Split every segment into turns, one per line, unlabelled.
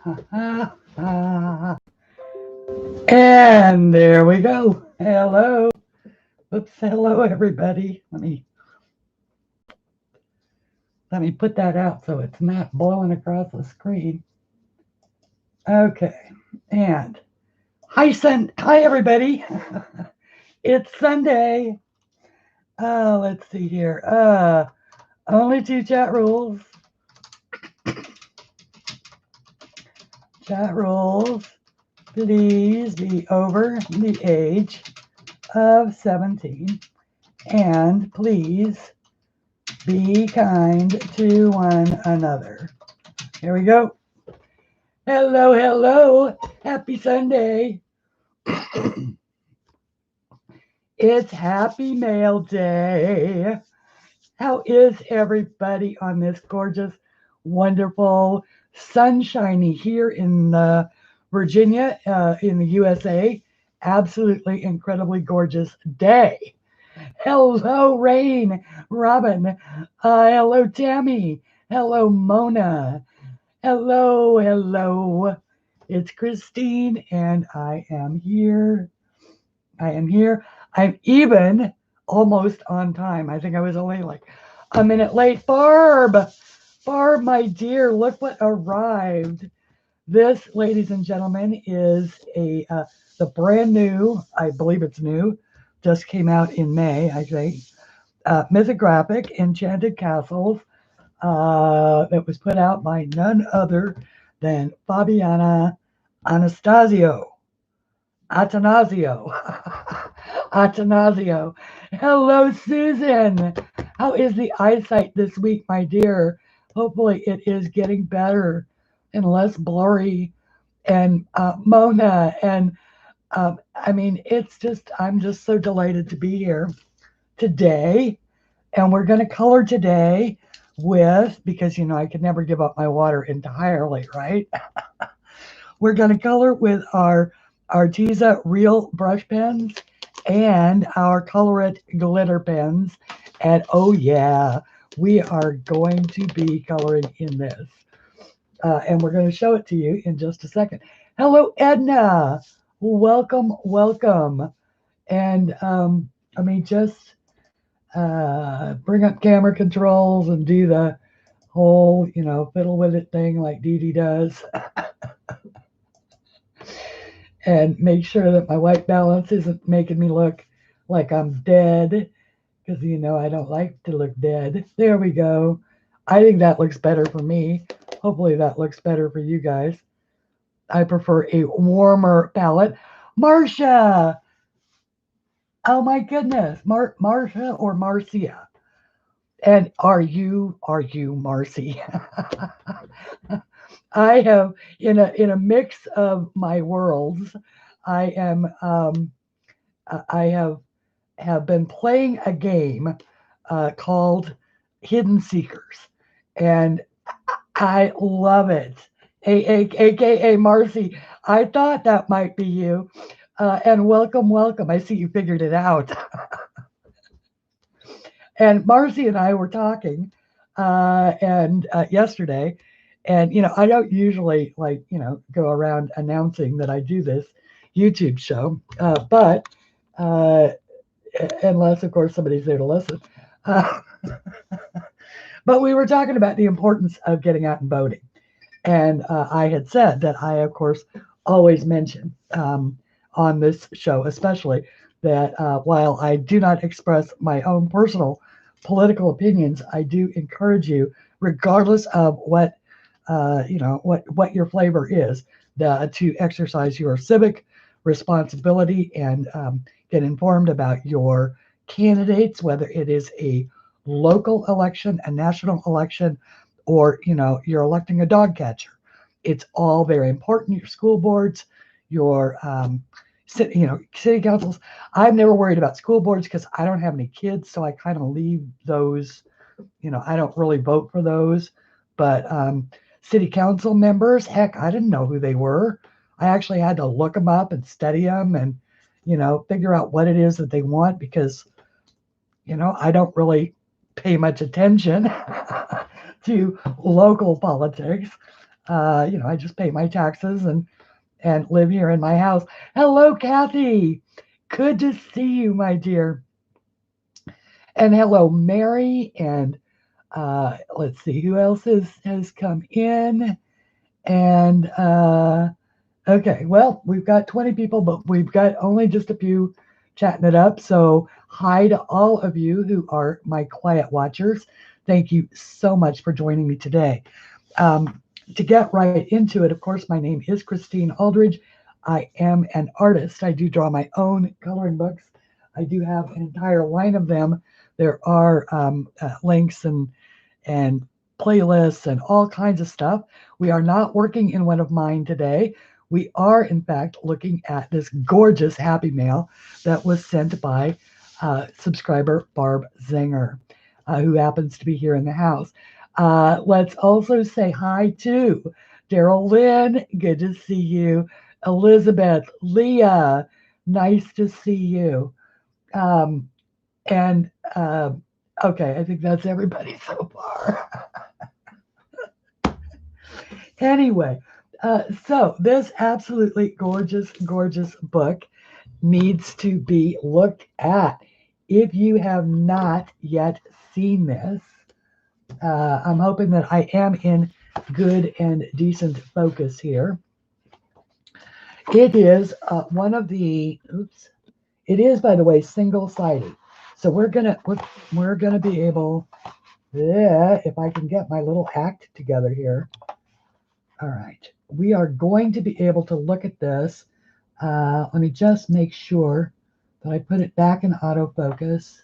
And there we go. Hello. Oops. Hello, everybody. Let me put that out so it's not blowing across the screen. Okay. And hi, everybody. It's Sunday. Let's see here. Only two chat rules. Chat rules. Please be over the age of 17. And please be kind to one another. Here we go. Hello. Happy Sunday. It's Happy Mail Day. How is everybody on this gorgeous, wonderful, sunshiny here in Virginia, in the USA? Absolutely incredibly gorgeous day. Hello, Rain, Robin. Hello, Tammy. Hello, Mona. Hello. It's Christine, and I am here. I'm even almost on time. I think I was only like a minute late. Barb, my dear, look what arrived. This, ladies and gentlemen, is the brand new, I believe it's new, just came out in May, I think, mythographic Enchanted Castles that was put out by none other than Fabiana Atanasio. Hello, Susan. How is the eyesight this week, my dear? Hopefully it is getting better and less blurry. And Mona, and I'm just so delighted to be here today. And we're going to color today because I could never give up my water entirely, right? We're going to color with our Arteza Real brush pens and our Color It glitter pens. And oh yeah, we are going to be coloring in this. And we're going to show it to you in just a second. Hello, Edna. Welcome. And just bring up camera controls and do the whole, fiddle with it thing like Dee Dee does. And make sure that my white balance isn't making me look like I'm dead, because I don't like to look dead. There we go. I think that looks better for me. Hopefully that looks better for you guys. I prefer a warmer palette. Marcia! Oh my goodness. Marcia or Marcia? And are you Marcy? I have in a mix of my worlds. I have been playing a game called Hidden Seekers, and I love it. AKA Marcy. I thought that might be you. And welcome. I see you figured it out. And Marcy and I were talking yesterday. And, I don't usually go around announcing that I do this YouTube show, but unless, of course, somebody's there to listen. But we were talking about the importance of getting out and voting. And I had said that I, of course, always mention on this show, especially, that while I do not express my own personal political opinions, I do encourage you, regardless of what your flavor is, to exercise your civic responsibility and get informed about your candidates, whether it is a local election, a national election, or you're electing a dog catcher. It's all very important. Your school boards, your city councils. I've never worried about school boards because I don't have any kids, so I kind of leave those. I don't really vote for those. But city council members, heck, I didn't know who they were. I actually had to look them up and study them and figure out what it is that they want, because I don't really pay much attention to local politics. I just pay my taxes and live here in my house. Hello, Kathy. Good to see you, my dear. And hello, Mary. And let's see who else has come in. And okay, well, we've got 20 people, but we've got only just a few chatting it up. So hi to all of you who are my quiet watchers. Thank you so much for joining me today. To get right into it, of course, my name is Christine Aldridge. I am an artist. I do draw my own coloring books. I do have an entire line of them. There are links and playlists and all kinds of stuff. We are not working in one of mine today. We are, in fact, looking at this gorgeous Happy Mail that was sent by subscriber Barb Zinger, who happens to be here in the house. Let's also say hi to Daryl Lynn. Good to see you. Elizabeth, Leah, nice to see you. Um, and okay, I think that's everybody so far. Anyway, so this absolutely gorgeous, gorgeous book needs to be looked at. If you have not yet seen this, I'm hoping that I am in good and decent focus here. It is one of the, oops, it is, by the way, single-sided. So we're gonna be able, yeah, if I can get my little act together here. All right, we are going to be able to look at this. Let me just make sure that I put it back in autofocus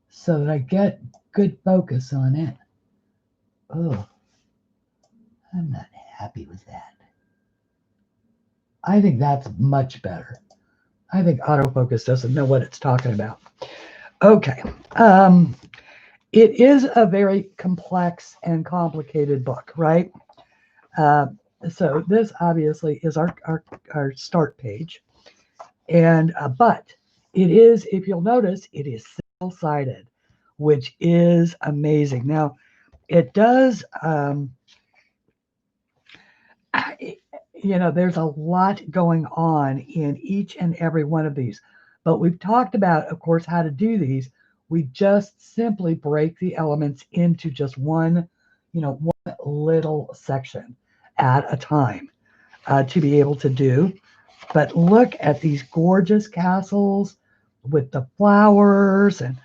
so that I get good focus on it. Oh, I'm not happy with that. I think that's much better. I think autofocus doesn't know what it's talking about. Okay. It is a very complex and complicated book, right? So this obviously is our start page. And but it is, if you'll notice, it is single-sided, which is amazing. Now, it does, there's a lot going on in each and every one of these. But we've talked about, of course, how to do these. We just simply break the elements into just one little section at a time to be able to do. But look at these gorgeous castles with the flowers. And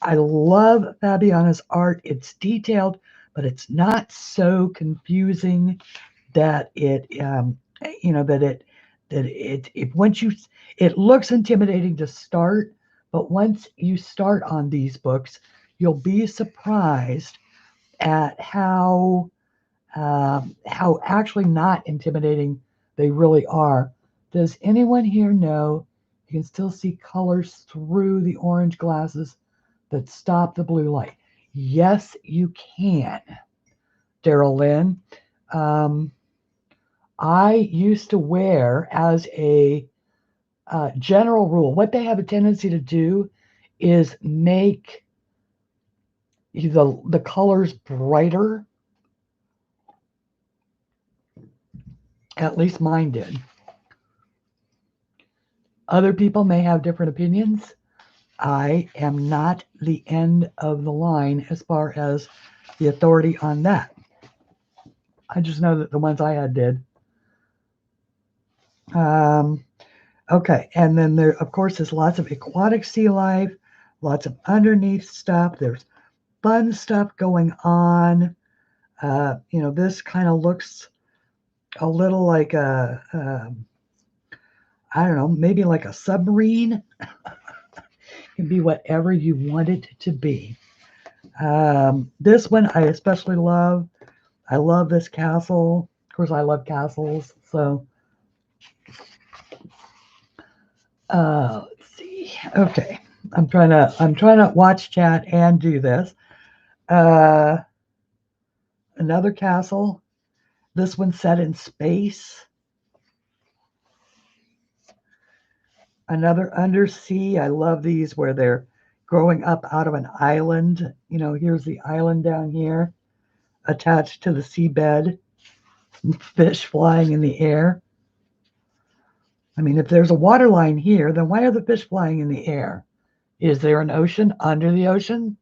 I love Fabiana's art. It's detailed, but it's not so confusing that it looks intimidating to start, but once you start on these books, you'll be surprised at how actually not intimidating they really are. Does anyone here know you can still see colors through the orange glasses that stop the blue light? Yes, you can, Daryl Lynn. I used to wear, as a general rule, what they have a tendency to do is make the colors brighter. At least mine did. Other people may have different opinions. I am not the end of the line as far as the authority on that. I just know that the ones I had did. Okay, and then there, of course, is lots of aquatic sea life, lots of underneath stuff. There's fun stuff going on. This kind of looks a little like I don't know, maybe like a submarine. It can be whatever you want it to be. This one I especially love. I love this castle. Of course, I love castles. So let's see. Okay, I'm trying to watch chat and do this. Another castle. This one's set in space. Another undersea. I love these where they're growing up out of an island. Here's the island down here attached to the seabed. Fish flying in the air. I mean, if there's a water line here, then why are the fish flying in the air? Is there an ocean under the ocean?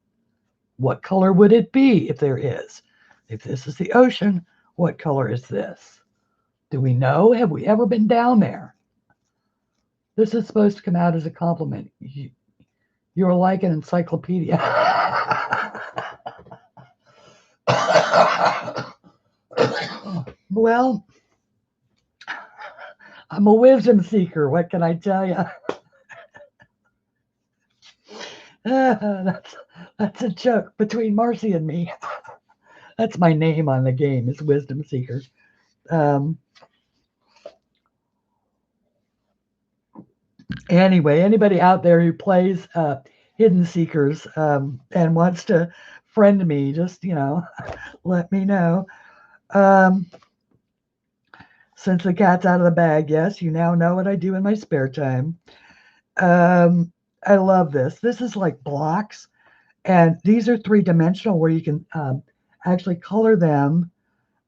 What color would it be if there is? If this is the ocean, what color is this? Do we know? Have we ever been down there? This is supposed to come out as a compliment. You're like an encyclopedia. Well, I'm a wisdom seeker. What can I tell you? That's a joke between Marcy and me. That's my name on the game, is Wisdom Seeker. Anyway, anybody out there who plays Hidden Seekers and wants to friend me, just, let me know. Since the cat's out of the bag, yes, you now know what I do in my spare time. I love this. This is like blocks, and these are 3-dimensional where you can actually color them.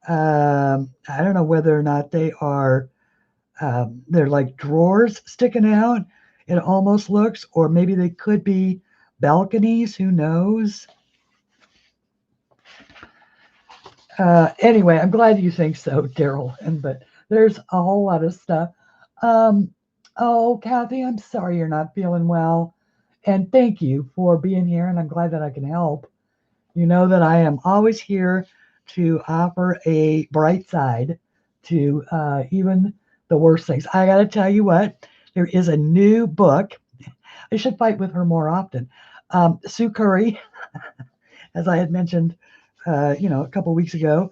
I don't know whether or not they are, they're like drawers sticking out, it almost looks, or maybe they could be balconies, who knows? Anyway, I'm glad you think so, Daryl. But there's a whole lot of stuff. Oh, Kathy, I'm sorry you're not feeling well. And thank you for being here. And I'm glad that I can help. You know that I am always here to offer a bright side to even the worst things. I got to tell you what, there is a new book. I should fight with her more often. Sue Curry, as I had mentioned, a couple of weeks ago,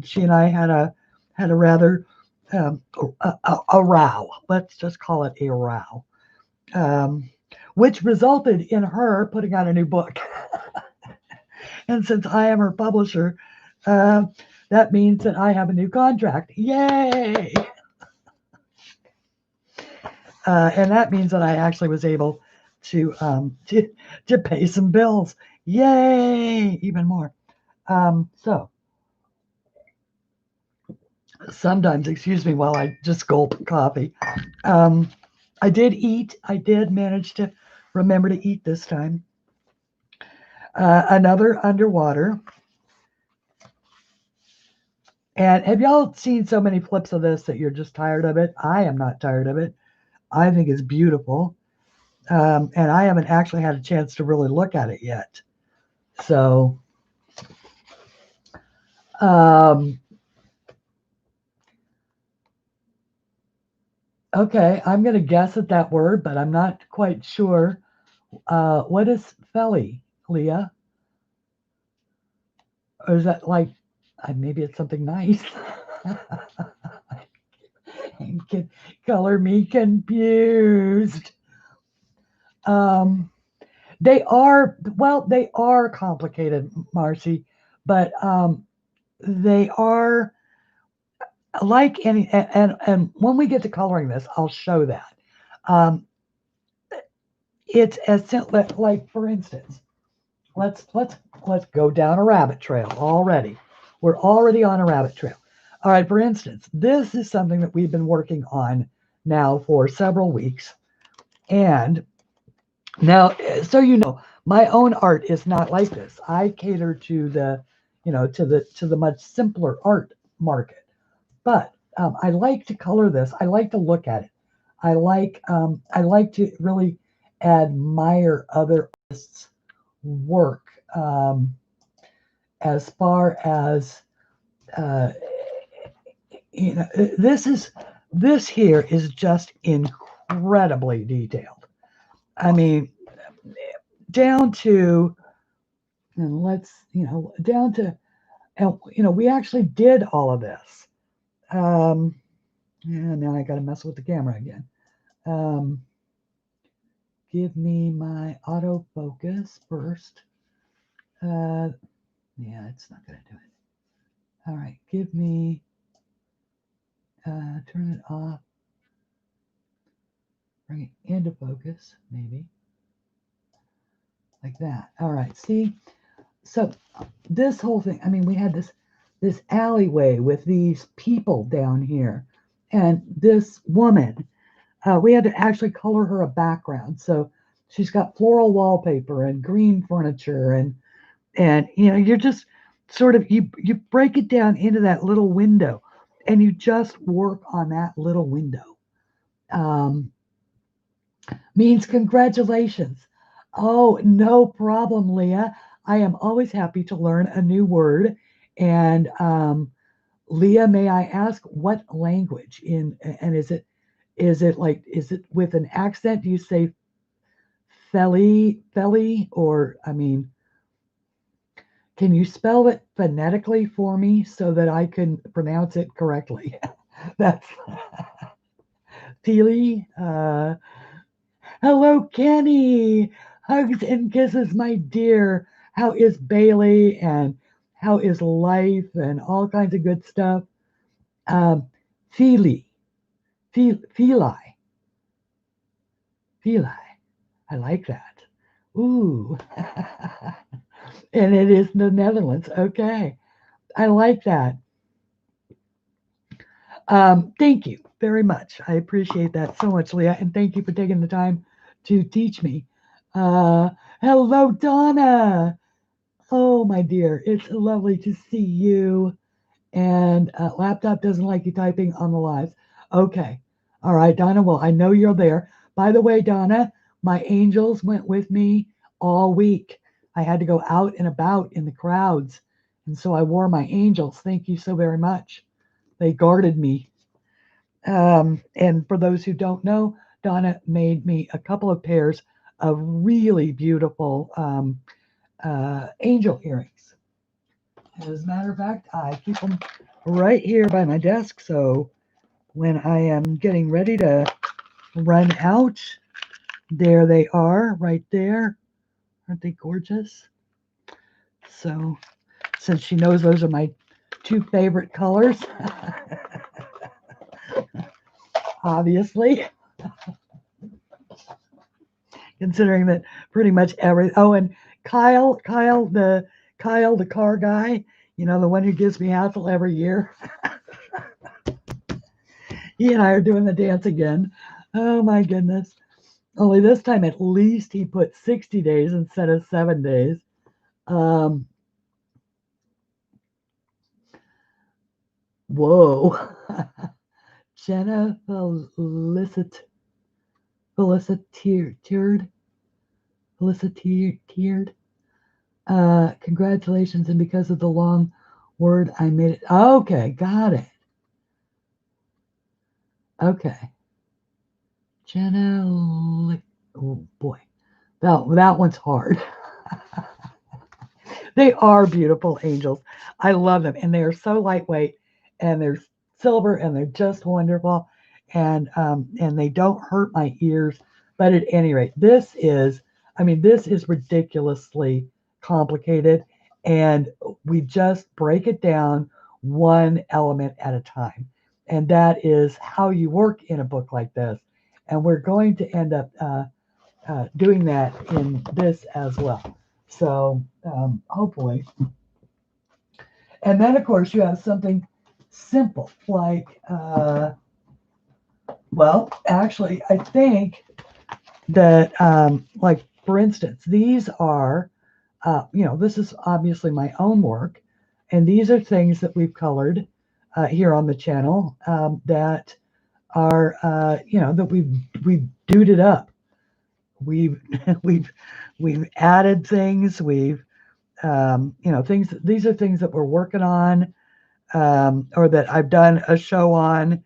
she and I had a rather a row. Let's just call it a row, which resulted in her putting out a new book. And since I am her publisher, that means that I have a new contract. Yay! And that means that I actually was able to pay some bills. Yay! Even more. So sometimes, excuse me while I just gulp coffee. I did eat. I did manage to remember to eat this time. Another underwater. And have y'all seen so many flips of this that you're just tired of it? I am not tired of it. I think it's beautiful. And I haven't actually had a chance to really look at it yet. So, okay, I'm going to guess at that word, but I'm not quite sure. What is felly, Leah? Or is that like, maybe it's something nice? Can color me confused. They are complicated, Marcy, but they are like any, and when we get to coloring this, I'll show that. It's as simple, like for instance, let's go down a rabbit trail already. We're already on a rabbit trail. All right, for instance, this is something that we've been working on now for several weeks. And now, so my own art is not like this. I cater to the, to the much simpler art market. But I like to color this. I like to look at it. I like to really admire other artists' work. As far as this here is just incredibly detailed. I mean, down to, and down to, and we actually did all of this. Yeah, now I got to mess with the camera again. Give me my autofocus first. Yeah, it's not going to do it. All right, give me, turn it off. Bring it into focus, maybe. Like that. All right, see? So this whole thing, I mean, we had this this alleyway with these people down here. And this woman, we had to actually color her a background. So she's got floral wallpaper and green furniture, and you know, you're just sort of you break it down into that little window, and you just work on that little window. Um, Means congratulations. Oh, no problem, Leah. I am always happy to learn a new word. And Leah, may I ask what language and is it with an accent? Do you say felly, or I mean, can you spell it phonetically for me so that I can pronounce it correctly? That's Feely. Hello, Kenny. Hugs and kisses, my dear. How is Bailey and how is life and all kinds of good stuff? Um, Feely, Feli, Feli. I like that. Ooh. And it is the Netherlands. Okay. I like that. Thank you very much. I appreciate that so much, Leah. And thank you for taking the time to teach me. Uh, Hello, Donna. Oh, my dear, it's lovely to see you. And laptop doesn't like you typing on the lives. Okay. All right, Donna. Well, I know you're there. By the way, Donna, my angels went with me all week. I had to go out and about in the crowds. And so I wore my angels. Thank you so very much. They guarded me. And for those who don't know, Donna made me a couple of pairs of really beautiful angel earrings. As a matter of fact, I keep them right here by my desk. So when I am getting ready to run out, there they are right there. Aren't they gorgeous? So since she knows those are my two favorite colors, obviously, considering that pretty much every, oh, and Kyle, the car guy, you know, the one who gives me hassle every year. He and I are doing the dance again. Oh my goodness. Only this time at least he put 60 days instead of 7 days. Um, Whoa. Jenna Feliciteered. Feliciteered. Congratulations. And because of the long word, I made it. Okay, got it. Okay. Jenna. Oh boy. That one's hard. They are beautiful angels. I love them, and they are so lightweight, and they're silver, and they're just wonderful, and they don't hurt my ears. But at any rate, this is ridiculously complicated, and we just break it down one element at a time, and that is how you work in a book like this. And we're going to end up doing that in this as well. So hopefully. And then, of course, you have something simple like, well, actually, I think that, like, for instance, these are, this is obviously my own work. And these are things that we've colored here on the channel that are, that we've duded up. We've we've we've added things. We've things. These are things that we're working on, or that I've done a show on,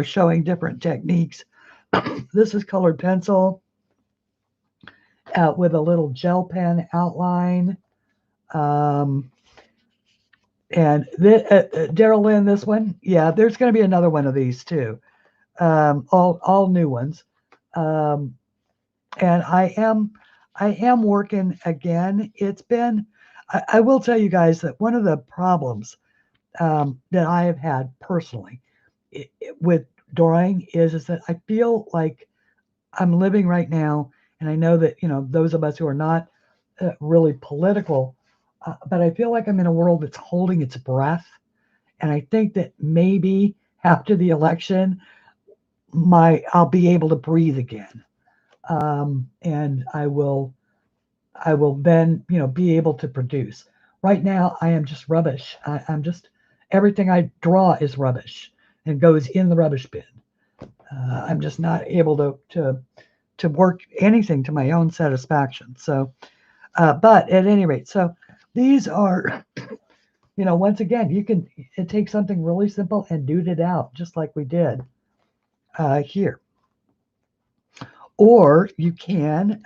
showing different techniques. This is colored pencil with a little gel pen outline. And Daryl Lynn, this one, yeah, there's going to be another one of these too. All new ones. And I am working again. It's been, I will tell you guys that one of the problems that I have had personally with drawing is that I feel like I'm living right now, and I know that those of us who are not really political but I feel like I'm in a world that's holding its breath. And I think that maybe after the election, I'll be able to breathe again. And I will then, be able to produce. Right now, I am just rubbish. I'm just, everything I draw is rubbish and goes in the rubbish bin. I'm just not able to work anything to my own satisfaction. So, but at any rate, so these are, once again, it takes something really simple and dude it out, just like we did here. Or you can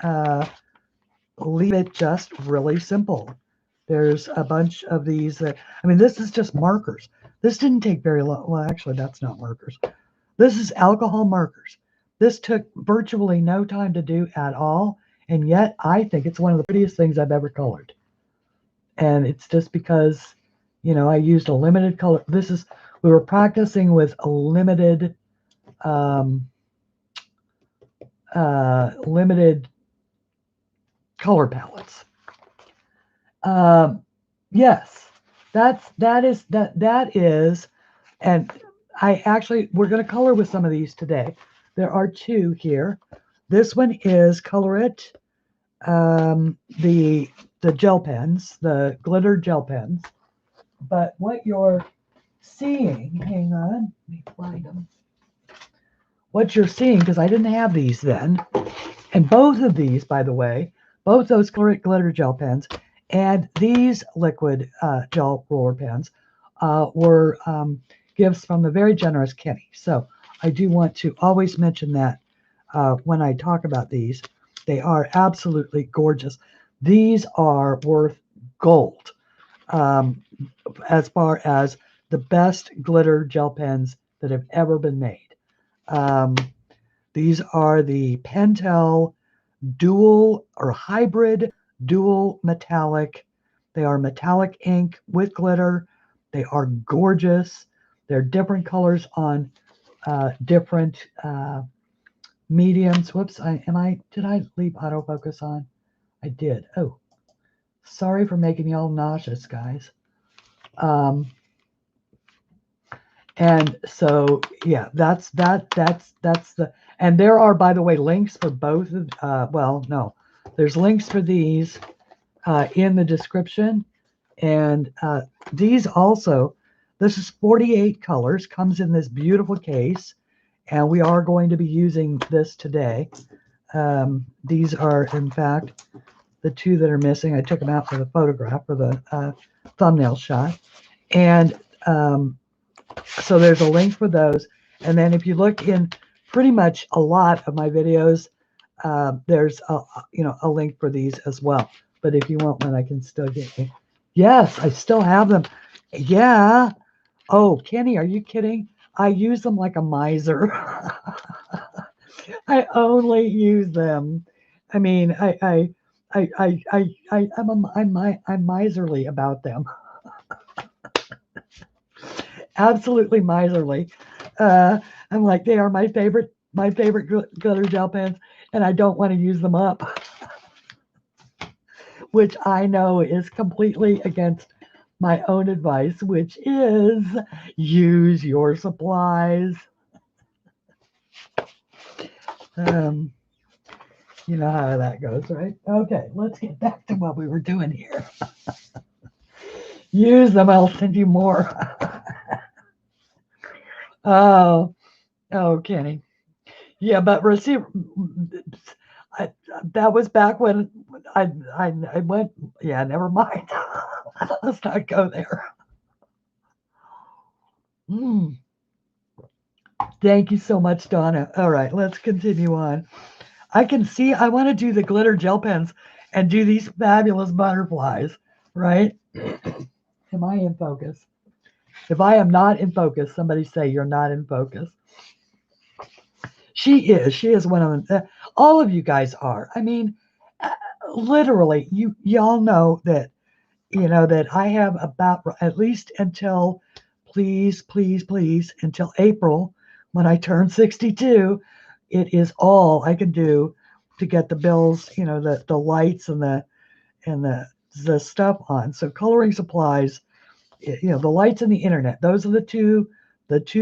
leave it just really simple. There's a bunch of these. This is just markers. This didn't take very long. Well, actually, that's not markers. This is alcohol markers. This took virtually no time to do at all. And yet I think it's one of the prettiest things I've ever colored. And it's just because, I used a limited color. We were practicing with a limited color palettes. Yes, that is, and we're going to color with some of these today. There are two here. This one is Color It, the gel pens, the glitter gel pens. But what you're seeing, hang on, let me find them. What you're seeing, because I didn't have these then, and both of these, by the way, both those Color It glitter gel pens and these liquid gel roller pens were gifts from the very generous Kenny. So I do want to always mention that when I talk about these. They are absolutely gorgeous. These are worth gold as far as the best glitter gel pens that have ever been made. These are the Pentel dual or hybrid dual metallic. They are metallic ink with glitter. They are gorgeous. They're different colors on different mediums. Whoops, did I leave autofocus on? I did. Oh, sorry for making y'all nauseous, guys. And so, yeah, that's the, and there are, by the way, links for both of, well, no, there's links for these in the description. And these also, this is 48 colors, comes in this beautiful case. And we are going to be using this today. These are, in fact, the two that are missing. I took them out for the photograph, for the thumbnail shot. And so there's a link for those. And then if you look in pretty much a lot of my videos, there's a link for these as well. But if you want one, I can still get you. Yes, I still have them. Yeah. Oh, Kenny, are you kidding? I use them like a miser. I only use them. I mean, I'm miserly about them. Absolutely miserly. I'm like, they are my favorite glitter gel pens, and I don't want to use them up, which I know is completely against my own advice, which is use your supplies. You know how that goes, right? Okay, let's get back to what we were doing here. Use them, I'll send you more. Oh, Kenny. Yeah, but that was back when I went, yeah, never mind. Let's not go there. Thank you so much, Donna. All right, let's continue on. I can see, I want to do the glitter gel pens and do these fabulous butterflies, right? Am I in focus? If I am not in focus, somebody say you're not in focus. She is one of them. All of you guys are. I mean, literally, y'all know that, that I have about at least until, please, until April, when I turn 62, it is all I can do to get the bills, the lights and the the stuff on. So coloring supplies, the lights and the internet, those are the two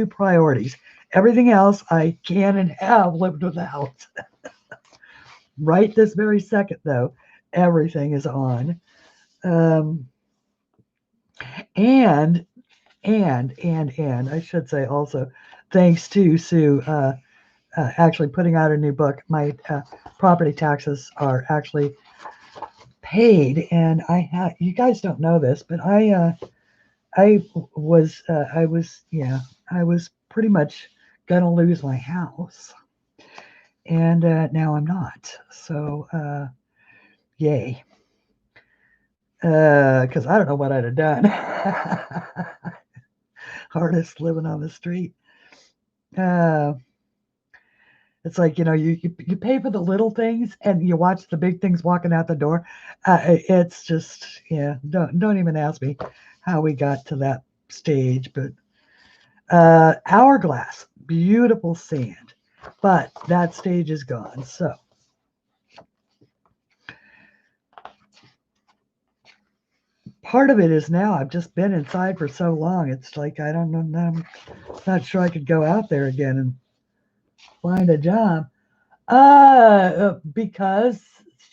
priorities. Everything else I can and have lived without. Right this very second, though, everything is on. Um, and and I should say also, thanks to Sue actually putting out a new book, my property taxes are actually paid, and you guys don't know this, but I was pretty much gonna lose my house, and now I'm not. So yay, because I don't know what I'd have done. Artist living on the street. It's like, you pay for the little things and you watch the big things walking out the door. It's just, yeah, don't even ask me how we got to that stage. But Hourglass, beautiful sand, but that stage is gone. So part of it is now I've just been inside for so long. It's like, I don't know, I'm not sure I could go out there again and find a job. Because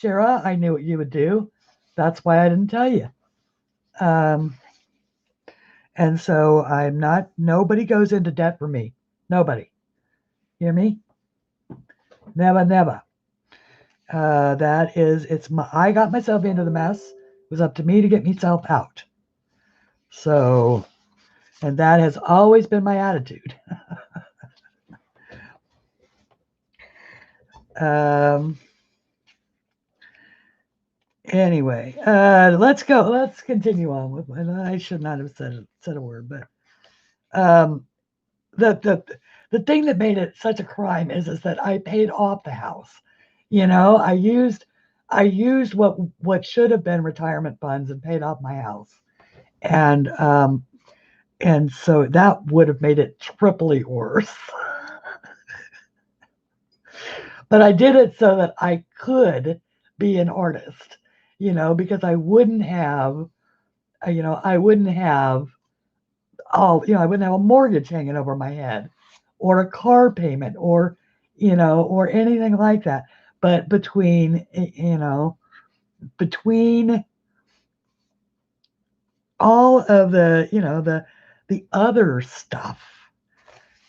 Shara, I knew what you would do. That's why I didn't tell you. Um, and so nobody goes into debt for me. Nobody. Hear me? Never, never. I got myself into the mess. It was up to me to get myself out. So, and that has always been my attitude. Anyway, let's go. Let's continue on with. And I should not have said a word, but the thing that made it such a crime is that I paid off the house. I used what should have been retirement funds and paid off my house, and so that would have made it triply worse. But I did it so that I could be an artist, because I wouldn't have I wouldn't have I wouldn't have a mortgage hanging over my head or a car payment or anything like that. But between all of the other stuff,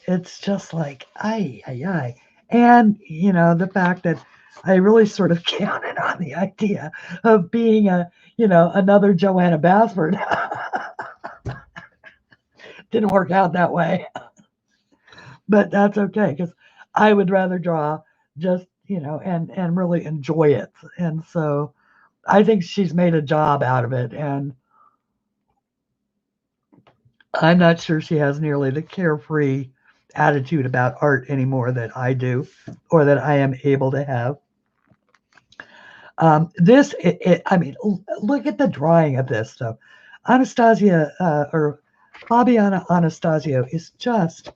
it's just like ay. And the fact that I really sort of counted on the idea of being another Joanna Basford. Didn't work out that way, but that's okay, because I would rather draw just and really enjoy it. And so I think she's made a job out of it, and I'm not sure she has nearly the carefree attitude about art anymore that I do, or that I am able to have. I mean, look at the drawing of this stuff. Anastasia or Fabiana Anastasio is just,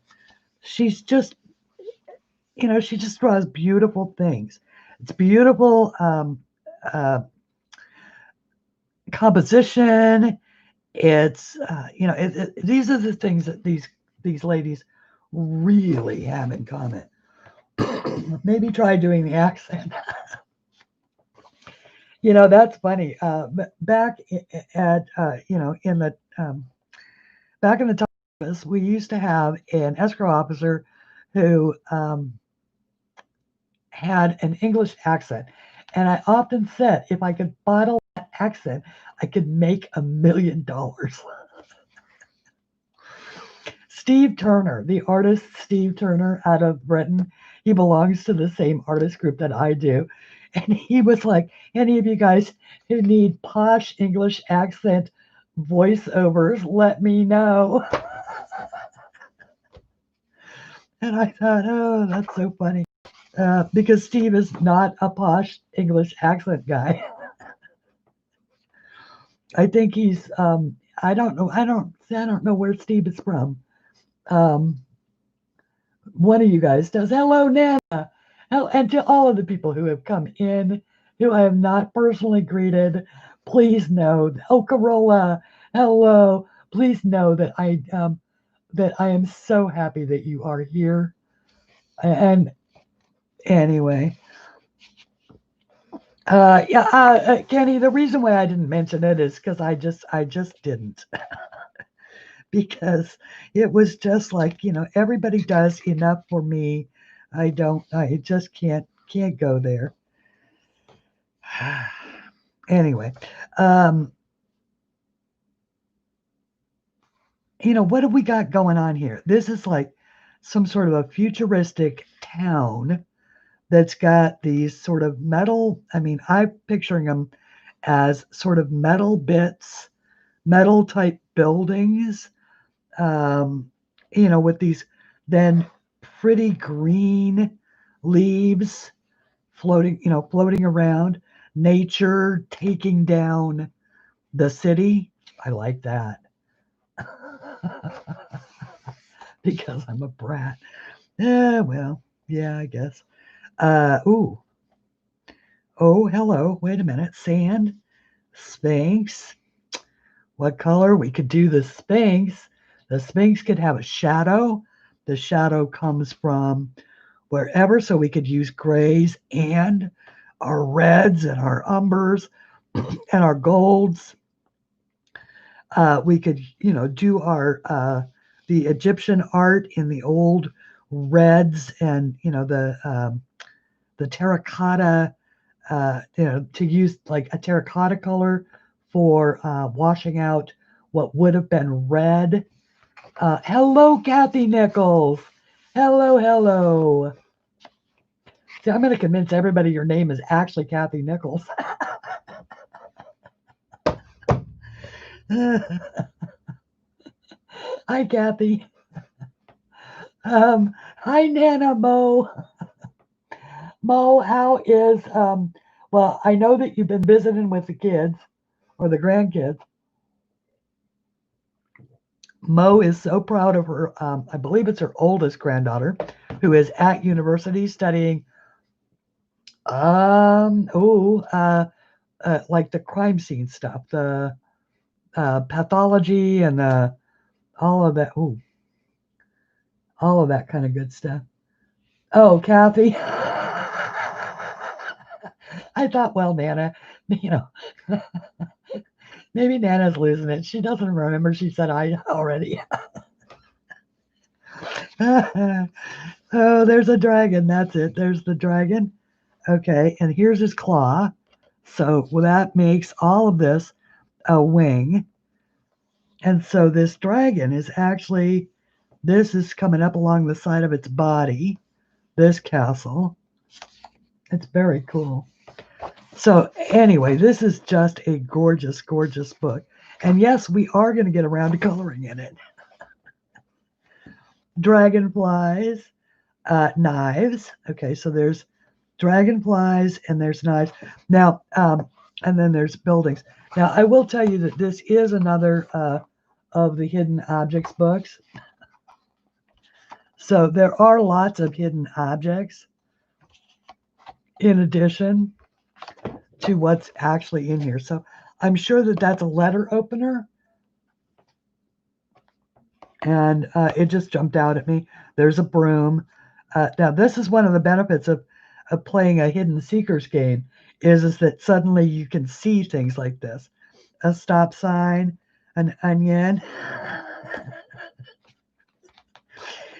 she's just, she just draws beautiful things. It's beautiful composition. It's, these are the things that these ladies really have in common. Maybe try doing the accent. That's funny. Back at, in the, back in the office, we used to have an escrow officer who had an English accent. And I often said, if I could bottle that accent, I could make $1 million. Steve Turner, the artist Steve Turner out of Britain, he belongs to the same artist group that I do. And he was like, any of you guys who need posh English accent voiceovers, let me know. And I thought, oh, that's so funny. Because Steve is not a posh English accent guy. I think he's, I don't know where Steve is from. One of you guys does. Hello, Nana. And to all of the people who have come in, who I have not personally greeted, please know, oh, Corolla, hello. Please know that I am so happy that you are here. And anyway, yeah, Kenny, the reason why I didn't mention it is because I just didn't, because it was just like, everybody does enough for me. I just can't go there. Anyway, um, what have we got going on here? This is like some sort of a futuristic town that's got these sort of metal. I mean, I'm picturing them as sort of metal bits, metal type buildings, with these then pretty green leaves floating around, nature taking down the city. I like that. Because I'm a brat. Yeah, well, yeah, I guess. Ooh. Oh, hello. Wait a minute. Sand, Sphinx. What color? We could do the Sphinx. The Sphinx could have a shadow. The shadow comes from wherever, so we could use grays and our reds and our umbers and our golds. We could, do our the Egyptian art in the old reds and the terracotta. To use like a terracotta color for washing out what would have been red. Hello, Kathy Nichols. Hello, hello. See, I'm going to convince everybody your name is actually Kathy Nichols. Hi, Kathy. Hi, Nana Mo. Mo, how is, well, I know that you've been visiting with the kids or the grandkids. Mo is so proud of her, I believe it's her oldest granddaughter, who is at university studying, like the crime scene stuff, the pathology and all of that. Ooh, all of that kind of good stuff. Oh, Kathy. I thought, well, Nana, you know, maybe Nana's losing it. She doesn't remember she said I already. Oh, there's a dragon. That's it. There's the dragon. Okay, and here's his claw. So that makes all of this a wing. And so this dragon is actually, this is coming up along the side of its body, this castle. It's very cool. So anyway, this is just a gorgeous, gorgeous book. And yes, we are going to get around to coloring in it. Dragonflies, knives. Okay, so there's dragonflies and there's knives. Now, and then there's buildings. Now, I will tell you that this is another of the hidden objects books. So there are lots of hidden objects in addition to what's actually in here. So I'm sure that that's a letter opener. And it just jumped out at me. There's a broom. Now, this is one of the benefits of playing a hidden seekers game is that suddenly you can see things like this. A stop sign, an onion.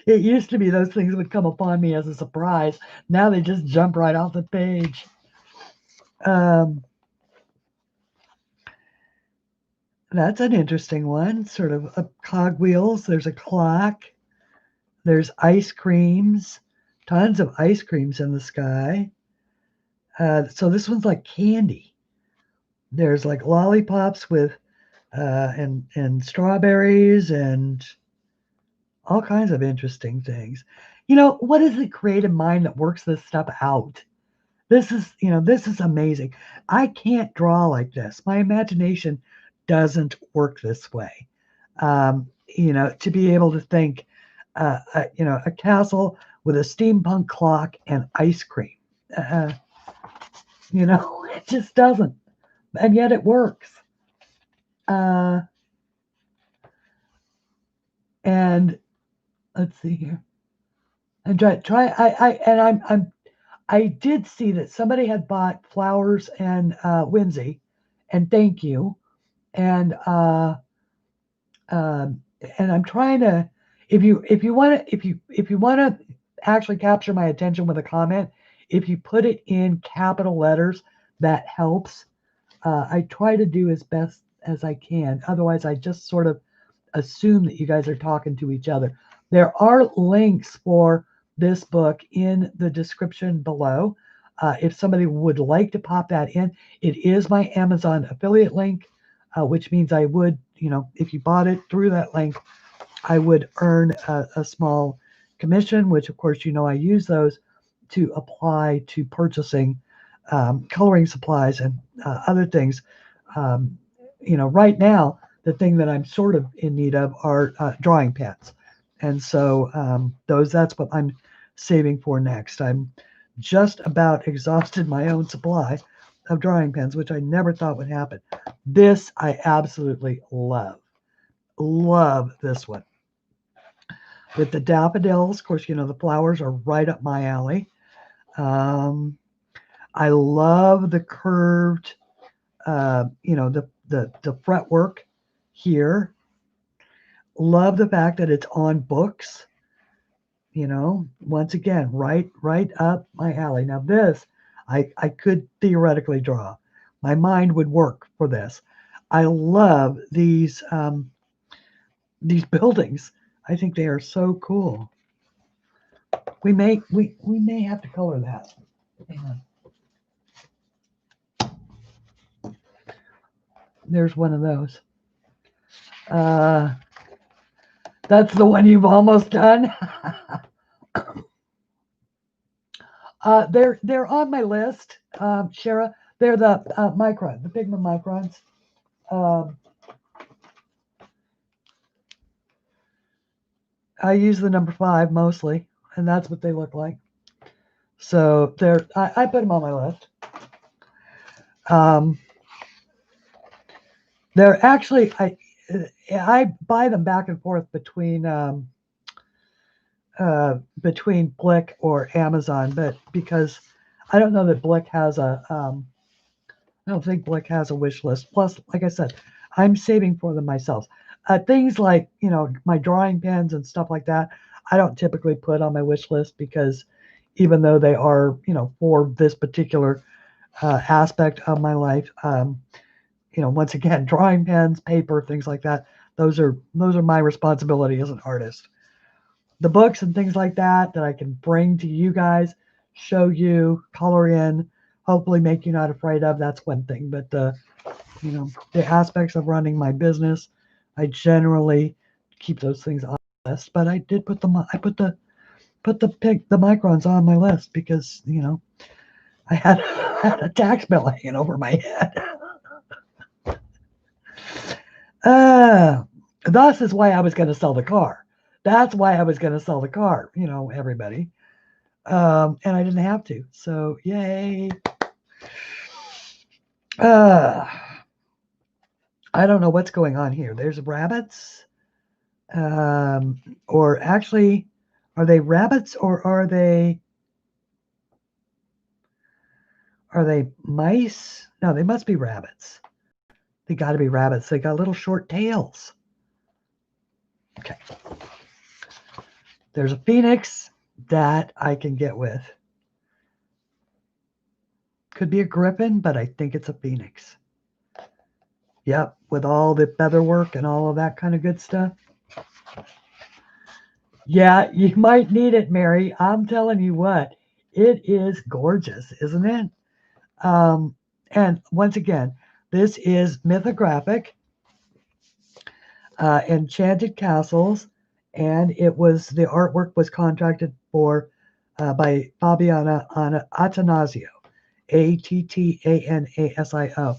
It used to be those things would come upon me as a surprise. Now they just jump right off the page. That's an interesting one. Sort of cogwheels. There's a clock. There's ice creams. Tons of ice creams in the sky. So this one's like candy. There's like lollipops with and strawberries and all kinds of interesting things. What is the creative mind that works this stuff out? This is amazing. I can't draw like this. My imagination doesn't work this way. To be able to think, a castle with a steampunk clock and ice cream. It just doesn't. and yet it works. And let's see here. And I did see that somebody had bought flowers and whimsy, and thank you. And I'm trying to, if you want to actually capture my attention with a comment, if you put it in capital letters, that helps. I try to do as best as I can. Otherwise, I just sort of assume that you guys are talking to each other. There are links for this book in the description below. If somebody would like to pop that in, it is my Amazon affiliate link, which means I would, if you bought it through that link, I would earn a small commission, which of course, I use those to apply to purchasing coloring supplies and other things. Right now, the thing that I'm sort of in need of are drawing pens. And so that's what I'm saving for next. I'm just about exhausted my own supply of drawing pens, which I never thought would happen. This I absolutely love. Love this one. With the daffodils, of course, the flowers are right up my alley. I love the curved, the fretwork here. Love the fact that it's on books. Once again, right up my alley. Now this, I could theoretically draw. My mind would work for this. I love these buildings. I think they are so cool. We may have to color that. Hang on. There's one of those. That's the one you've almost done. They're on my list, Shara. They're the micron, the pigment microns. I use the number 5 mostly, and that's what they look like. So I put them on my list. They're actually I buy them back and forth between Blick or Amazon, but because I don't know that Blick has I don't think Blick has a wish list. Plus, like I said, I'm saving for them myself. Things like, my drawing pens and stuff like that, I don't typically put on my wish list because even though they are, for this particular aspect of my life, once again, drawing pens, paper, things like that, those are my responsibility as an artist. The books and things like that I can bring to you guys, show you, color in, hopefully make you not afraid of, that's one thing. But the aspects of running my business, I generally keep those things on the list. But I did put the microns on my list because I had a tax bill hanging over my head. Thus is why I was going to sell the car. That's why I was going to sell the car, everybody. And I didn't have to. So, yay. I don't know what's going on here. There's rabbits. Or actually, are they rabbits or are they mice? No, they must be rabbits. They got to be rabbits. They got little short tails. Okay. There's a phoenix that I can get with. Could be a griffin, but I think it's a phoenix. Yep, with all the feather work and all of that kind of good stuff. Yeah, you might need it, Mary. I'm telling you what, it is gorgeous, isn't it? And once again, this is Mythographic, Enchanted Castles, and the artwork was contracted for by Fabiana Attanasio, Attanasio.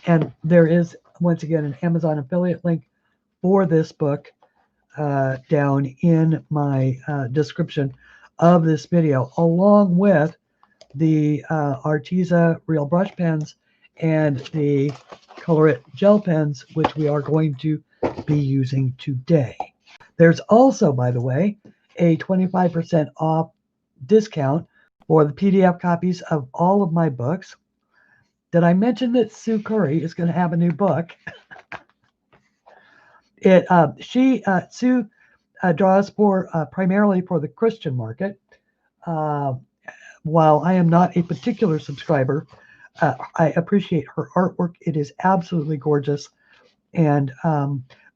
And there is, once again, an Amazon affiliate link for this book down in my description of this video, along with the Arteza Real Brush Pens and the Color It gel pens, which we are going to be using today. There's also, by the way, a 25% off discount for the PDF copies of all of my books. Did I mention that Sue Curry is going to have a new book? Sue draws primarily for the Christian market. While I am not a particular subscriber, I appreciate her artwork. It is absolutely gorgeous. And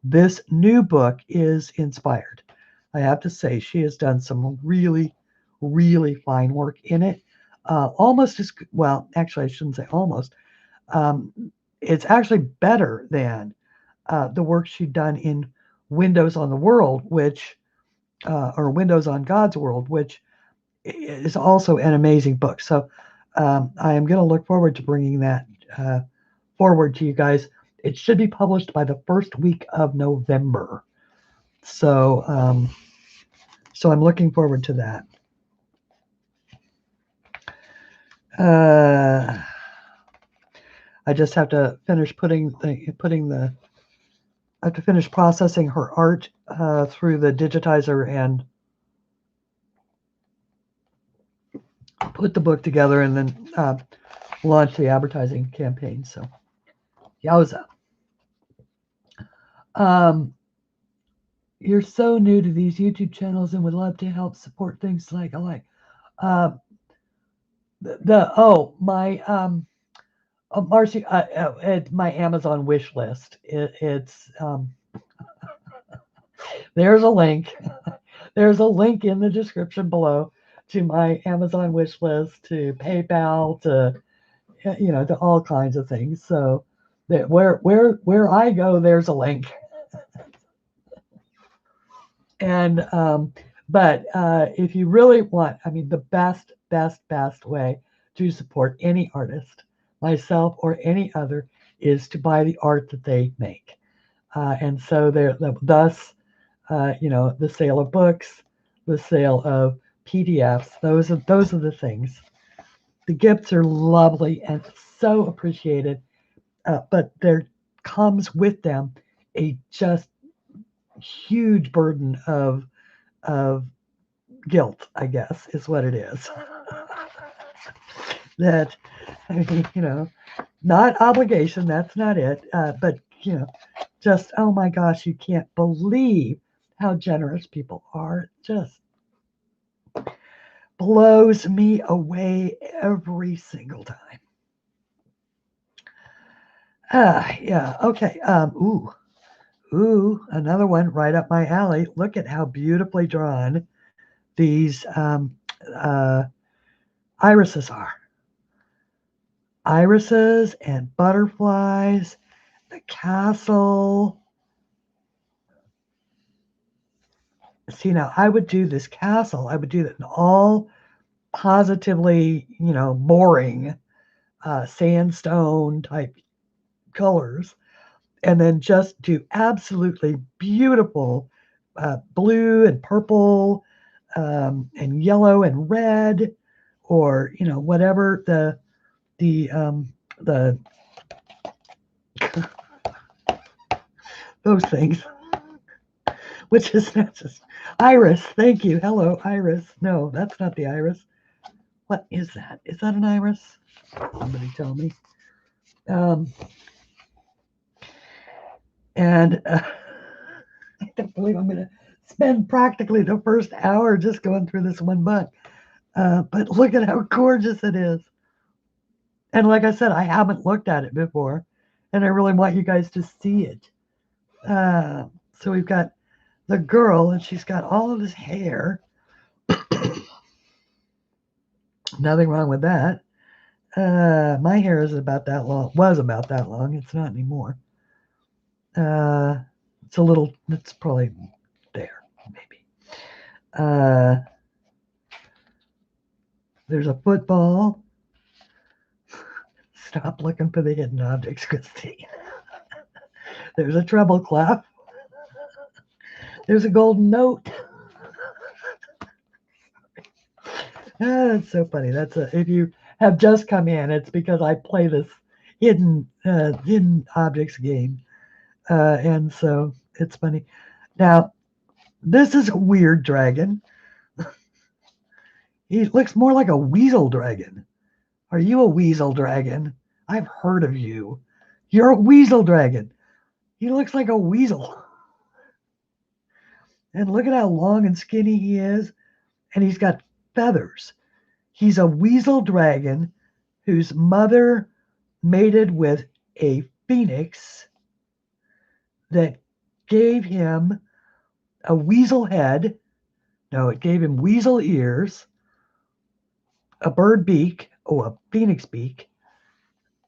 this new book is inspired. I have to say, she has done some really, really fine work in it. Almost as well, actually, I shouldn't say almost. It's actually better than the work she'd done in Windows on the World, or Windows on God's World, which is also an amazing book. So I am going to look forward to bringing that forward to you guys. It should be published by the first week of November. So I'm looking forward to that. I just have to finish I have to finish processing her art through the digitizer and put the book together, and then launch the advertising campaign. So, yowza. You're so new to these YouTube channels and would love to help support things like Marcy, it's my Amazon wish list. It's there's a link. There's a link in the description below to my Amazon wish list, to PayPal, to to all kinds of things. So that where I go, there's a link. And but if you really want, I mean, the best way to support any artist, myself or any other, is to buy the art that they make. And so thus, the sale of books, the sale of PDFs, those are the things. The gifts are lovely and so appreciated, but there comes with them a just huge burden of guilt, I guess, is what it is. That, not obligation, that's not it, but just, oh my gosh, you can't believe how generous people are. Just blows me away every single time. Yeah, okay. Ooh, another one right up my alley. Look at how beautifully drawn these irises are. Irises and butterflies, the castle. See, now I would do this castle. I would do that in all positively, boring sandstone type colors, and then just do absolutely beautiful blue and purple and yellow and red, or whatever the those things, which is not just iris. Thank you. Hello, iris. No, that's not the iris. What is that? Is that an iris? Somebody tell me. And I don't believe I'm going to spend practically the first hour just going through this one book. But look at how gorgeous it is. And like I said, I haven't looked at it before, and I really want you guys to see it. So we've got the girl, and she's got all of this hair. Nothing wrong with that. My hair is about that long. Was about that long. It's not anymore. It's a little. It's probably there, maybe. There's a football. Stop looking for the hidden objects, Christy. There's a treble clef. There's a golden note. That's so funny. If you have just come in, it's because I play this hidden objects game, and so it's funny. Now this is a weird dragon. He looks more like a weasel dragon. Are you a weasel dragon? I've heard of you. You're a weasel dragon. He looks like a weasel. And look at how long and skinny he is. And he's got feathers. He's a weasel dragon whose mother mated with a phoenix that gave him a weasel head. No, it gave him weasel ears, a bird beak, a phoenix beak,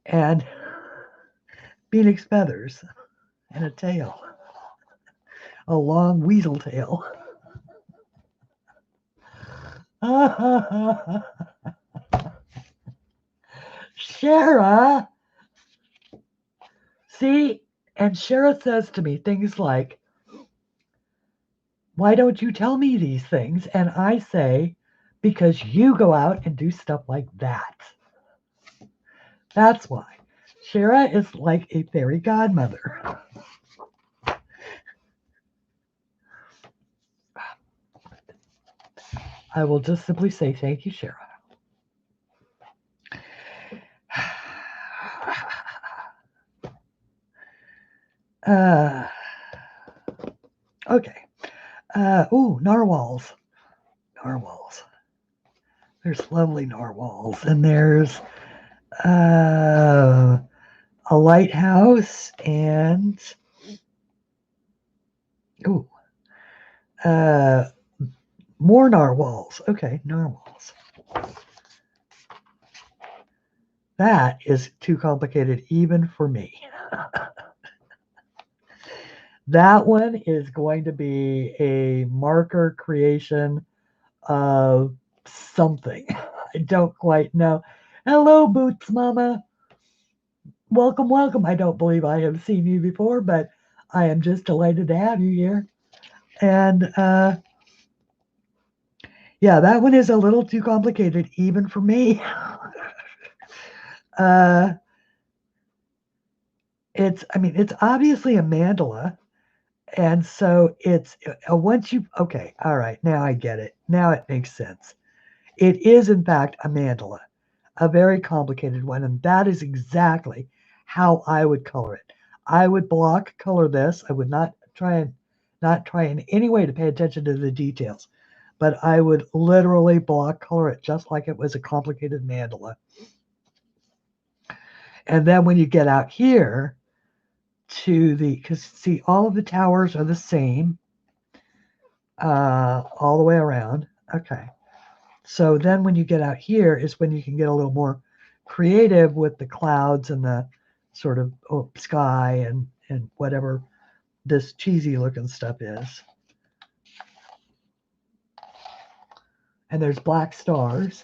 and phoenix feathers, and a tail, a long weasel tail. Shara, see, and Shara says to me things like, why don't you tell me these things? And I say, because you go out and do stuff like that. That's why. Shara is like a fairy godmother. I will just simply say thank you, Shara. Okay. Narwhals. Narwhals. There's lovely narwhals. And there's a lighthouse and more narwhals. Okay, narwhals. That is too complicated even for me. That one is going to be a marker creation of something. I don't quite know. Hello, Boots Mama. Welcome, welcome. I don't believe I have seen you before, but I am just delighted to have you here. And yeah, that one is a little too complicated even for me. It's obviously a mandala. And so it's once you, okay, all right, now I get it. Now it makes sense. It is, in fact, a mandala, a very complicated one. And that is exactly how I would color it. I would block color this. I would not try in any way to pay attention to the details, but I would literally block color it just like it was a complicated mandala. And then when you get out here, because see, all of the towers are the same all the way around. Okay. So then when you get out here is when you can get a little more creative with the clouds and the sort of sky and whatever this cheesy looking stuff is. And there's black stars.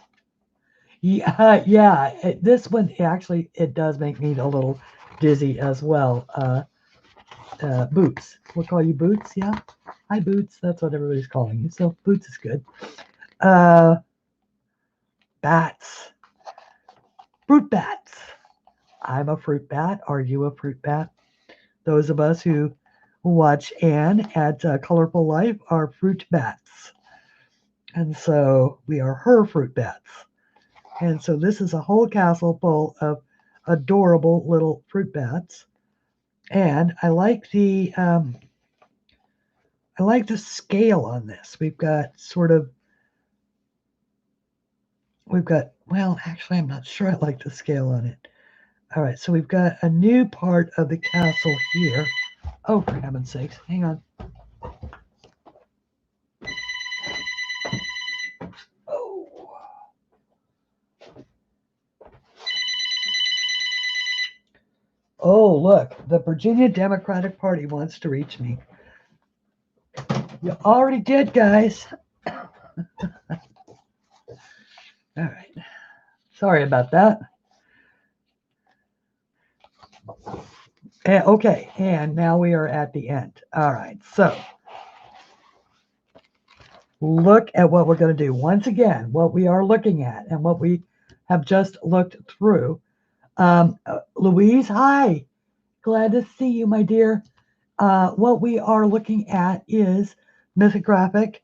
Yeah. This one actually, it does make me a little dizzy as well. Boots. We'll call you Boots, yeah? Hi, Boots. That's what everybody's calling you. So Boots is good. Bats. Fruit bats. I'm a fruit bat. Are you a fruit bat? Those of us who watch Anne at Colorful Life are fruit bats. And so we are her fruit bats. And so this is a whole castle full of adorable little fruit bats. And I like the scale on this. We've got, well, actually, I'm not sure I like the scale on it. All right, so we've got a new part of the castle here. Oh, for heaven's sakes, hang on. Oh, look, the Virginia Democratic Party wants to reach me. You already did, guys. All right. Sorry about that. Okay, and now we are at the end. All right, so look at what we're going to do. Once again, what we are looking at and what we have just looked through Louise, hi. Glad to see you, my dear. What we are looking at is Mythographic,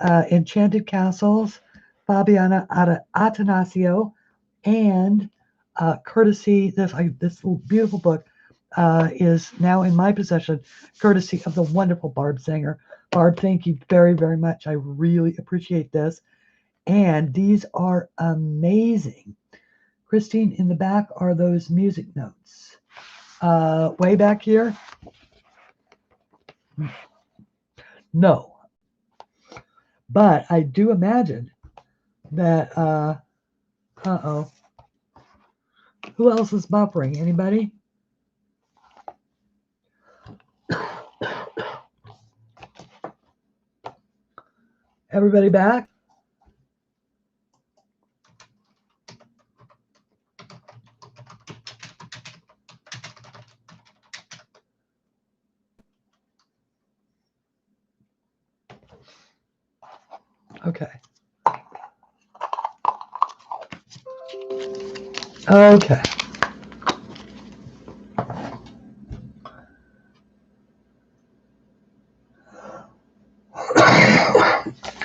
Enchanted Castles, Fabiana Atanasio, and courtesy, this beautiful book is now in my possession, courtesy of the wonderful Barb Sanger. Barb, thank you very, very much. I really appreciate this. And these are amazing. Christine, in the back are those music notes. Way back here? No. But I do imagine that, uh-oh. Who else is buffering? Anybody? Everybody back? Okay. Okay.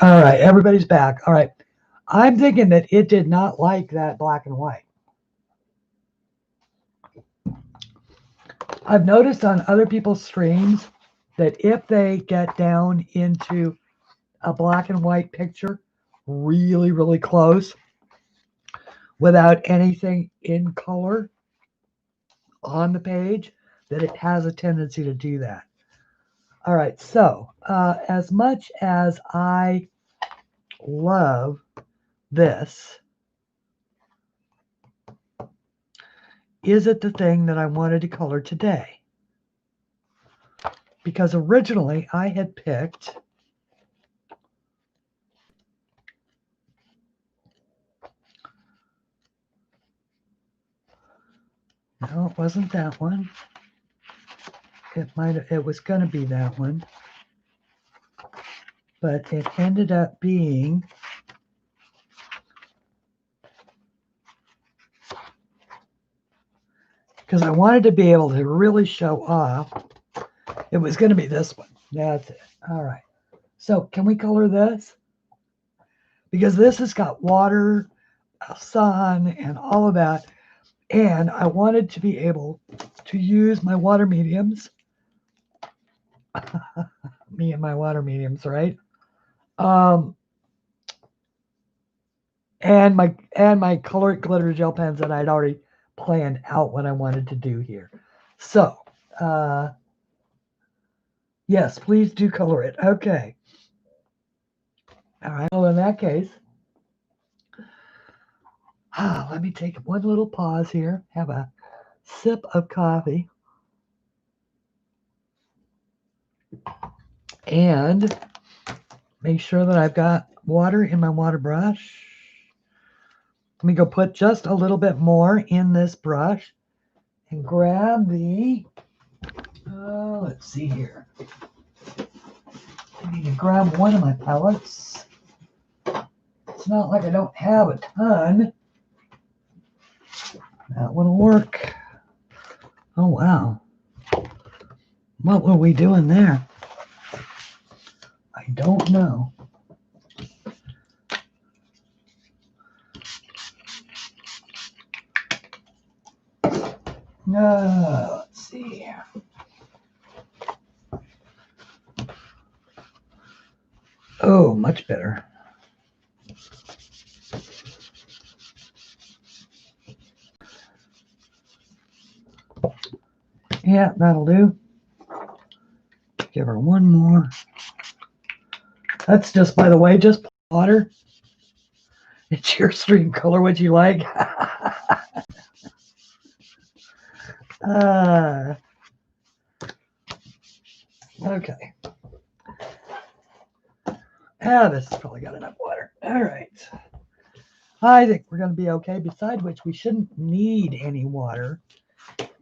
All right, everybody's back. All right. I'm thinking that it did not like that black and white. I've noticed on other people's streams that if they get down into a black and white picture really, really close without anything in color on the page, that it has a tendency to do that. All right, so as much as I love this, is it the thing that I wanted to color today? Because originally I had picked no, it wasn't that one. It was going to be that one, but it ended up being because I wanted to be able to really show off. It was going to be this one. That's it. All right. So can we color this? Because this has got water, sun, and all of that. And I wanted to be able to use my water mediums. Me and my water mediums, right? And my color glitter gel pens that I'd already planned out what I wanted to do here. So, yes, please do color it. Okay. All right. Well, in that case, let me take one little pause here, have a sip of coffee, and make sure that I've got water in my water brush. Let me go put just a little bit more in this brush and grab the, let's see here. I need to grab one of my palettes. It's not like I don't have a ton. That one will work. Oh, wow. What were we doing there? I don't know. Let's see. Oh, much better. Yeah, that'll do. Give her one more. That's just, by the way, just water. It's your stream color. Would you like? Okay. This has probably got enough water. All right. I think we're going to be okay. Besides which, we shouldn't need any water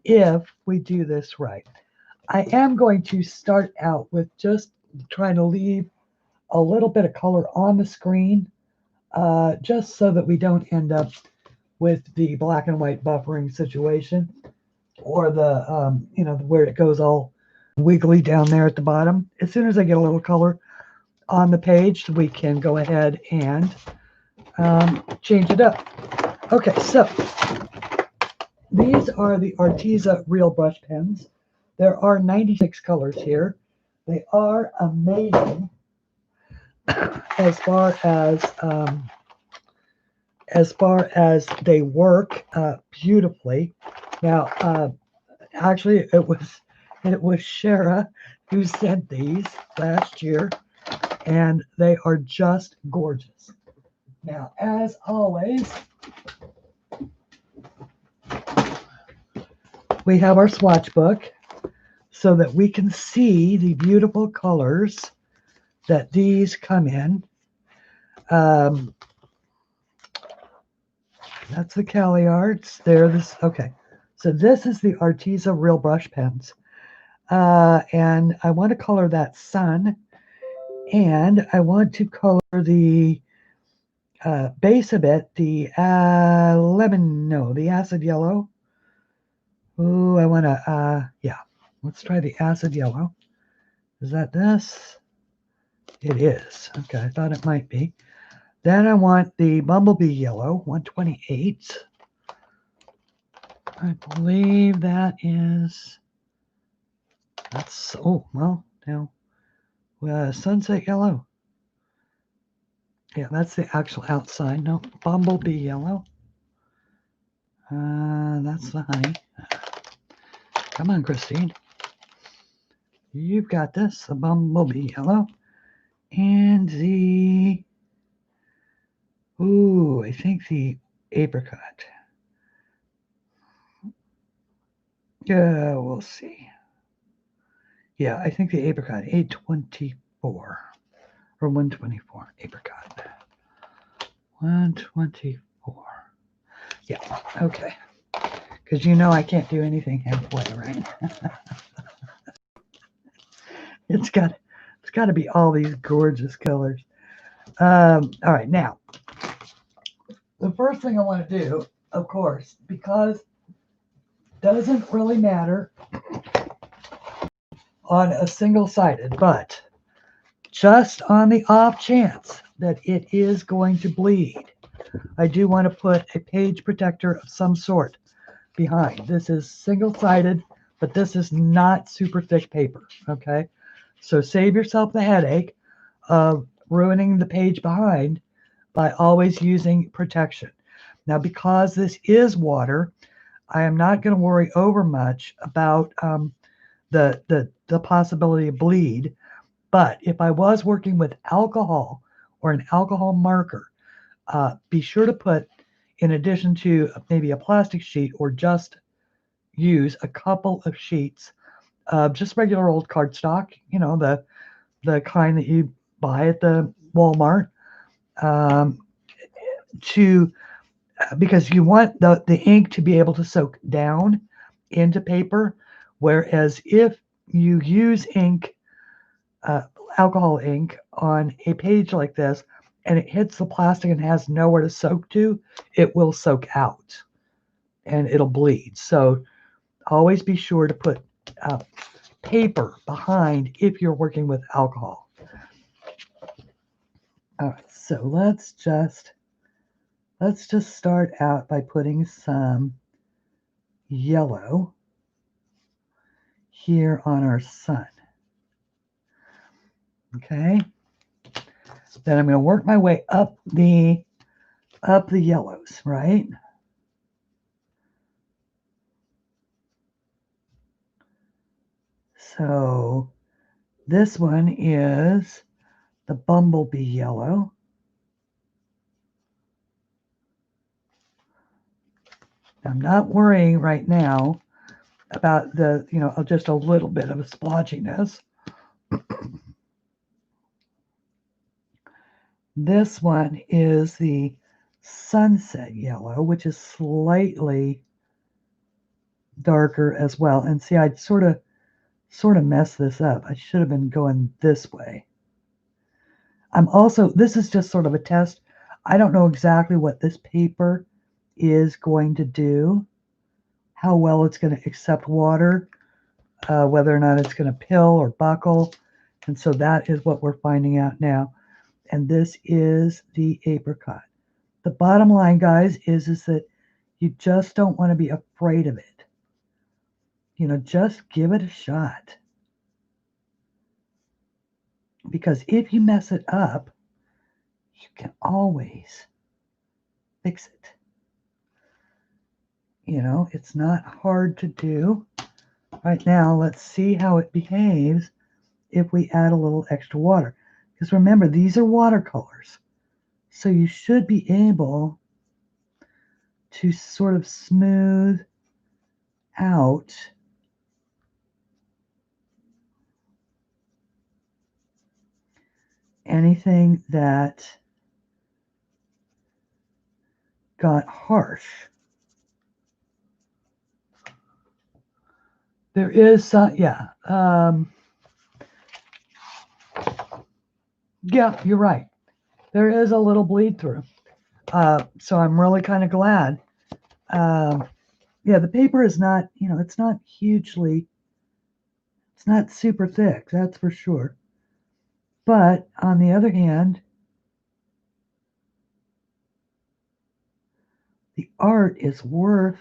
if we do this right. I am going to start out with just trying to leave a little bit of color on the screen, just so that we don't end up with the black and white buffering situation, or the where it goes all wiggly down there at the bottom. As soon as I get a little color on the page, we can go ahead and change it up. Okay, so these are the Arteza Real Brush Pens. There are 96 colors here. They are amazing as far as they work beautifully. Now, actually, it was Shara who sent these last year, and they are just gorgeous. Now, as always, we have our swatch book so that we can see the beautiful colors that these come in. That's the CLAarts. Okay. So this is the Arteza Real Brush Pens. And I want to color that sun. And I want to color the base of it, the the acid yellow. Ooh, I want to, yeah, let's try the acid yellow. Is that this? It is. Okay, I thought it might be. Then I want the bumblebee yellow, 128. I believe that's, oh, well, now, sunset yellow. Yeah, that's the actual outside. No, bumblebee yellow. That's the honey. Come on, Christine. You've got this, the bumblebee yellow. And the, ooh, I think the apricot. Yeah, we'll see. Yeah, I think the apricot, 824 or 124 apricot. 124. Yeah, okay. Because you know I can't do anything halfway, right? It's got to be all these gorgeous colors. All right, now the first thing I want to do, of course, because it doesn't really matter on a single-sided, but just on the off chance that it is going to bleed, I do want to put a page protector of some sort behind. This is single-sided, but this is not super thick paper, okay? So save yourself the headache of ruining the page behind by always using protection. Now, because this is water, I am not going to worry over much about the possibility of bleed. But if I was working with alcohol or an alcohol marker, be sure to put, in addition to maybe a plastic sheet, or just use a couple of sheets of just regular old cardstock, the kind that you buy at the Walmart, because you want the ink to be able to soak down into paper, whereas if you use ink, alcohol ink, on a page like this, and it hits the plastic and has nowhere to soak to, it will soak out and it'll bleed. So always be sure to put paper behind if you're working with alcohol. All right, so let's just start out by putting some yellow here on our sun. Okay. Then I'm going to work my way up the yellows, right? So this one is the bumblebee yellow. I'm not worrying right now about the, just a little bit of a splotchiness. This one is the sunset yellow, which is slightly darker as well. And see, I sort of messed this up. I should have been going this way. This is just sort of a test. I don't know exactly what this paper is going to do, how well it's going to accept water, whether or not it's going to pill or buckle. And so that is what we're finding out now. And this is the apricot. The bottom line, guys, is that you just don't want to be afraid of it. You know, just give it a shot. Because if you mess it up, you can always fix it. You know, it's not hard to do. Right now, let's see how it behaves if we add a little extra water. Because remember, these are watercolors. So you should be able to sort of smooth out anything that got harsh. There is some, yeah. Yeah, you're right. There is a little bleed through. So I'm really kind of glad. Yeah, the paper is not, you know, it's not hugely, it's not super thick, that's for sure. But on the other hand, the art is worth,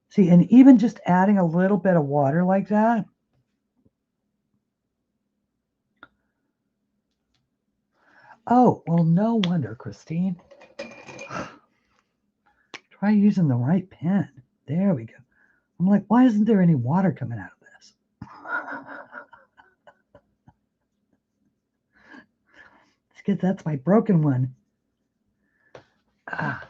see, and even just adding a little bit of water like that, oh, well, no wonder, Christine. Try using the right pen. There we go. I'm like, why isn't there any water coming out of this? It's because that's my broken one. Ah.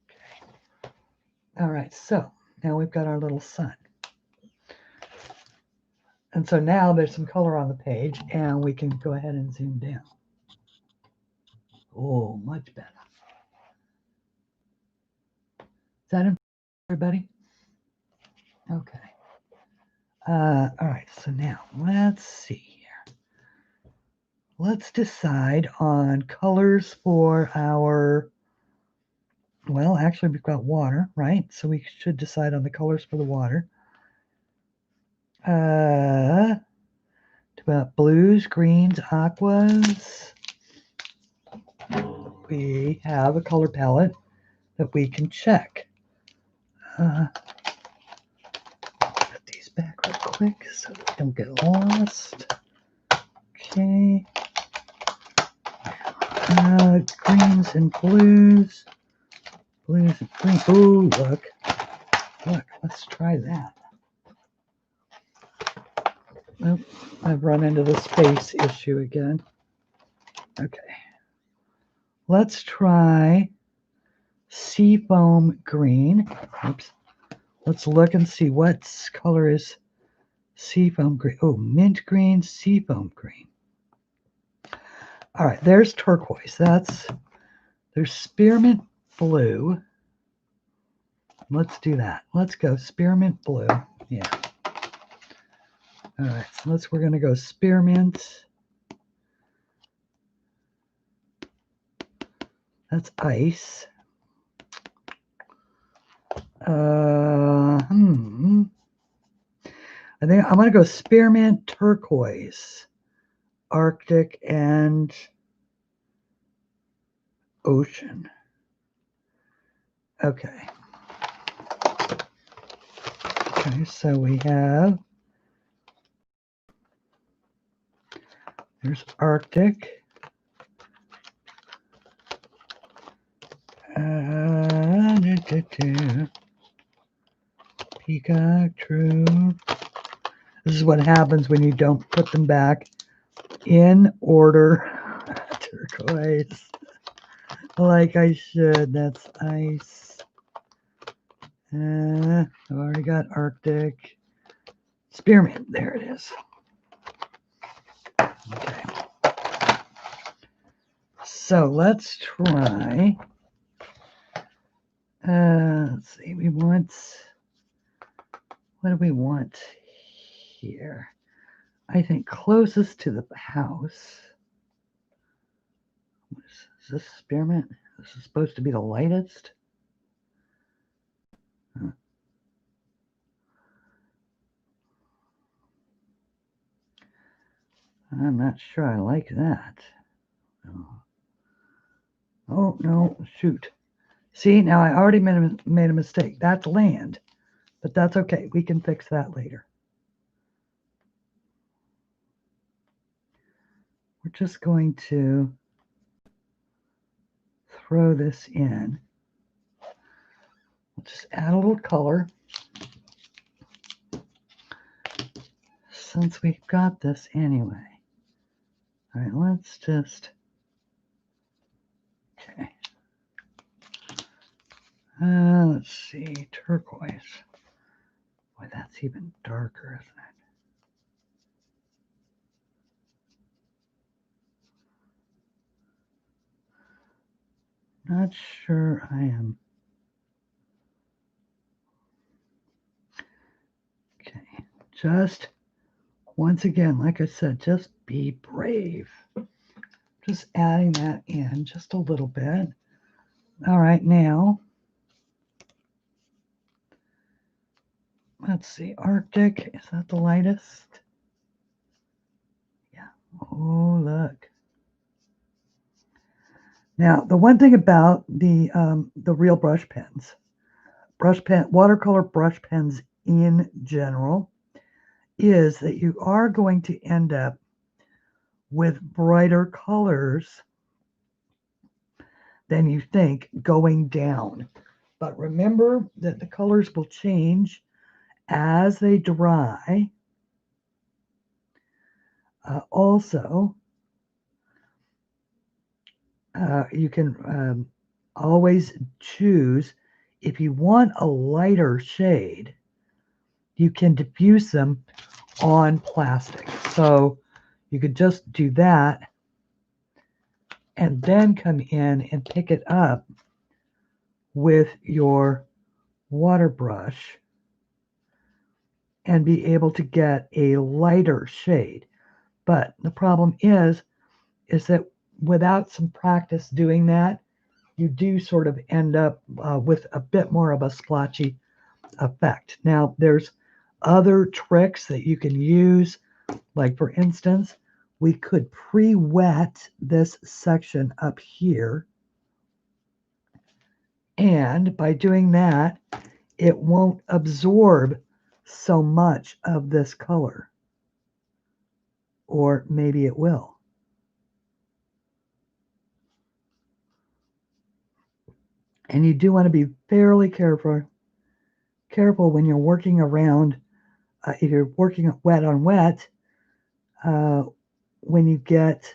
Okay. All right, so now we've got our little sun. And so now there's some color on the page, and we can go ahead and zoom down. Oh, much better. Is that in, everybody? Okay. All right, so now let's see here. Let's decide on colors for our, well, actually we've got water, right? So we should decide on the colors for the water. About blues, greens, aquas. We have a color palette that we can check. Put these back real quick so we don't get lost. Okay. Greens and blues. Blues and green. Ooh, look. Look, let's try that. Nope, I've run into the space issue again. Okay. Let's try seafoam green. Oops. Let's look and see what color is seafoam green. Oh, mint green, seafoam green. All right, there's turquoise. There's spearmint blue. Let's do that. Let's go spearmint blue. Yeah. All right, so we're going to go spearmint. That's ice. I think I'm going to go spearmint, turquoise, Arctic, and ocean. Okay. Okay, so we have, there's Arctic. Peacock, true. This is what happens when you don't put them back in order. Turquoise. Like I should. That's ice. I've already got Arctic. Spearmint. There it is. Okay. So let's try. Let's see. We want. What do we want here? I think closest to the house. Is this spearmint? This is supposed to be the lightest. I'm not sure I like that. Oh, no, shoot. See, now I already made a mistake. That's land, but that's okay. We can fix that later. We're just going to throw this in. We'll just add a little color. Since we've got this anyway. All right, let's just, okay. Let's see, turquoise. Boy, that's even darker, isn't it? Not sure I am. Okay, just, once again, like I said, just be brave. Just adding that in just a little bit. All right, now, let's see, Arctic, is that the lightest? Yeah, oh, look. Now, the one thing about the real brush pens, watercolor brush pens in general, is that you are going to end up with brighter colors than you think going down. But remember that the colors will change as they dry. Also, you can always choose, if you want a lighter shade, you can diffuse them on plastic. So you could just do that and then come in and pick it up with your water brush and be able to get a lighter shade. But the problem is that without some practice doing that, you do sort of end up with a bit more of a splotchy effect. Now, there's other tricks that you can use. Like, for instance, we could pre-wet this section up here. And by doing that, it won't absorb so much of this color. Or maybe it will. And you do want to be fairly careful when you're working around, if you're working wet on wet, when you get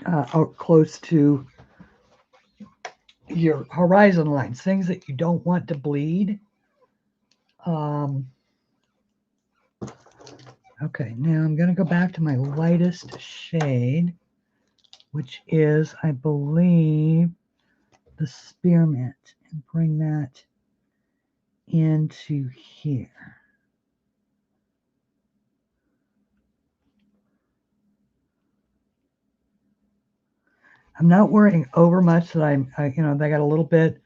out close to your horizon lines, things that you don't want to bleed. Okay, now I'm going to go back to my lightest shade, which is, I believe, the spearmint, and bring that into here. I'm not worrying over much that I got a little bit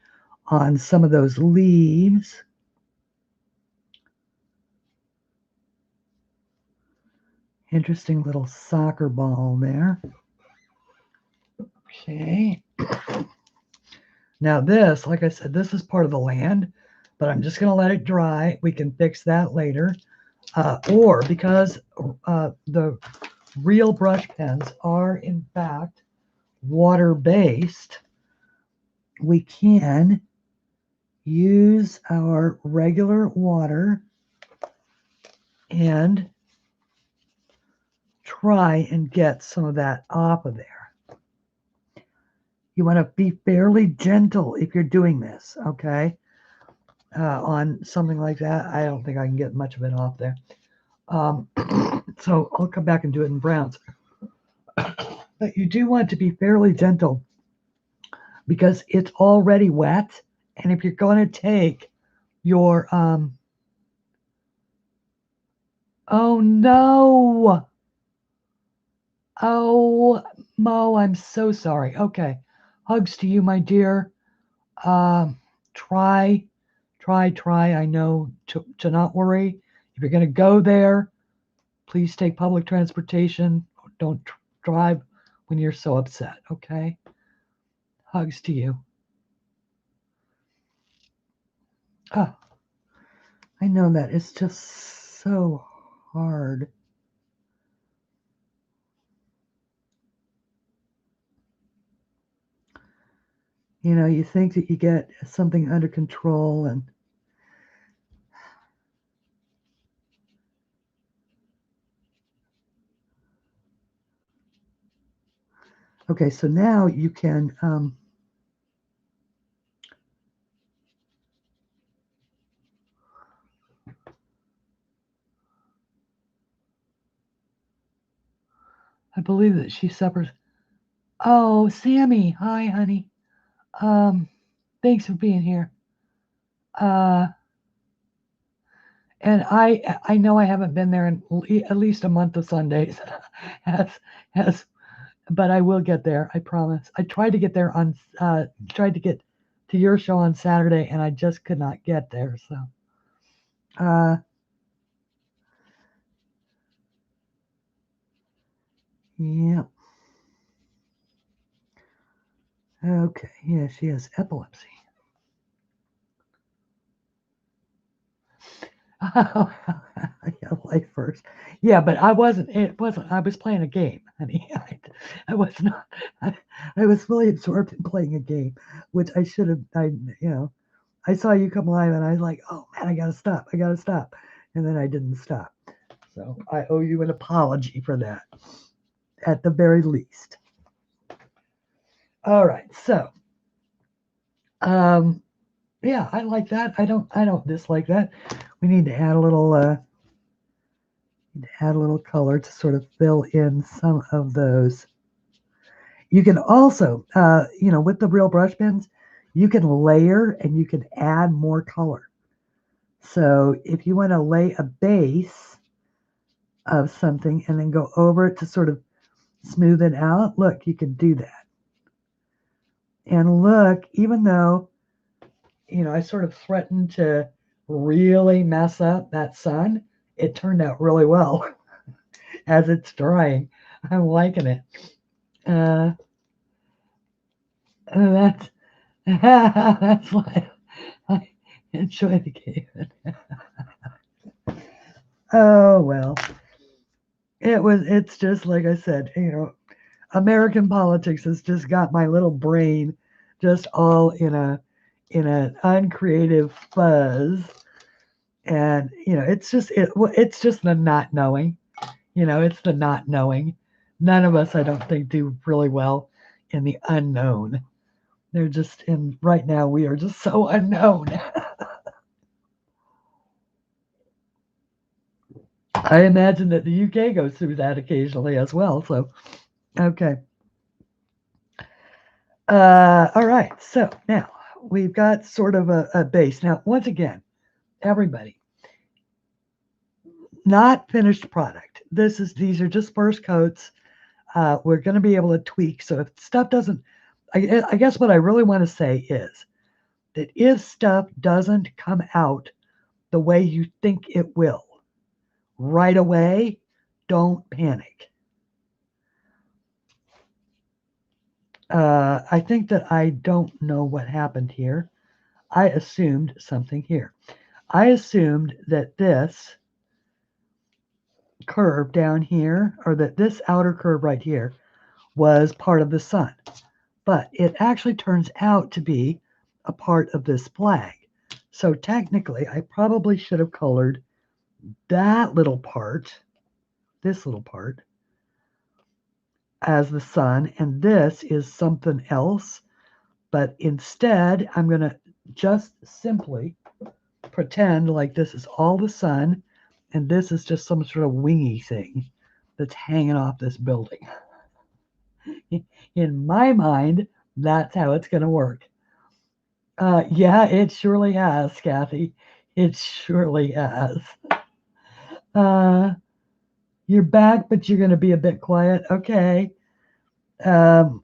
on some of those leaves. Interesting little soccer ball there. Okay. Now this, like I said, this is part of the land, but I'm just going to let it dry. We can fix that later. Or because the real brush pens are, in fact, water-based, we can use our regular water and try and get some of that off of there. You want to be fairly gentle if you're doing this, okay? On something like that, I don't think I can get much of it off there. So I'll come back and do it in browns. But you do want to be fairly gentle because it's already wet. And if you're going to take your, oh no, Oh, Mo, I'm so sorry. Okay. Hugs to you, my dear. Um, try, try. I know to not worry. If you're going to go there, please take public transportation. Don't drive when you're so upset, okay? Hugs to you. Oh, I know that. It's just so hard. You know, you think that you get something under control and okay, so now you can I believe that she suffers. Oh, Sammy, hi, honey. Um, thanks for being here. Uh, and I know I haven't been there in at least a month of Sundays, has has, but I will get there. I promise. I tried to get there on tried to get to your show on Saturday, and I just could not get there. So, uh, yeah, okay, yeah, she has epilepsy. Oh, yeah, life first. Yeah, but I wasn't. It wasn't. I was playing a game, honey. I was not. I was fully absorbed in playing a game, which I should have. You know, I saw you come live, and I was like, "Oh man, I gotta stop. I gotta stop," and then I didn't stop. So I owe you an apology for that, at the very least. All right. So, um, yeah, I like that. I don't dislike that. We need to add a little. Add a little color to sort of fill in some of those. You can also, you know, with the real brush pens, you can layer and you can add more color. So if you want to lay a base of something and then go over it to sort of smooth it out, look, you can do that. And look, even though, you know, I sort of threatened to really mess up that sun, it turned out really well as it's drying. I'm liking it. Uh, that's that's why I enjoy the game. Oh well, it's just like I said, you know, American politics has just got my little brain just all in an uncreative fuzz, and you know, it's just the not knowing. You know, it's the not knowing. None of us, I don't think, do really well in the unknown. They're just in right now. We are just so unknown. I imagine that the UK goes through that occasionally as well. So, okay. All right. So now we've got sort of a base. Now, once again, everybody, not finished product. These are just first coats. We're going to be able to tweak. So if stuff doesn't, I guess what I really want to say is that if stuff doesn't come out the way you think it will right away, don't panic. I think that I don't know what happened here. I assumed something here. I assumed that this curve down here, or that this outer curve right here, was part of the sun. But it actually turns out to be a part of this flag. So technically, I probably should have colored that little part, this little part, as the sun, and this is something else. But instead, I'm going to just simply pretend like this is all the sun and this is just some sort of wingy thing that's hanging off this building. In my mind, that's how it's going to work. Yeah, it surely has, Kathy. It surely has. Uh, You're back, but you're going to be a bit quiet. Okay. Um,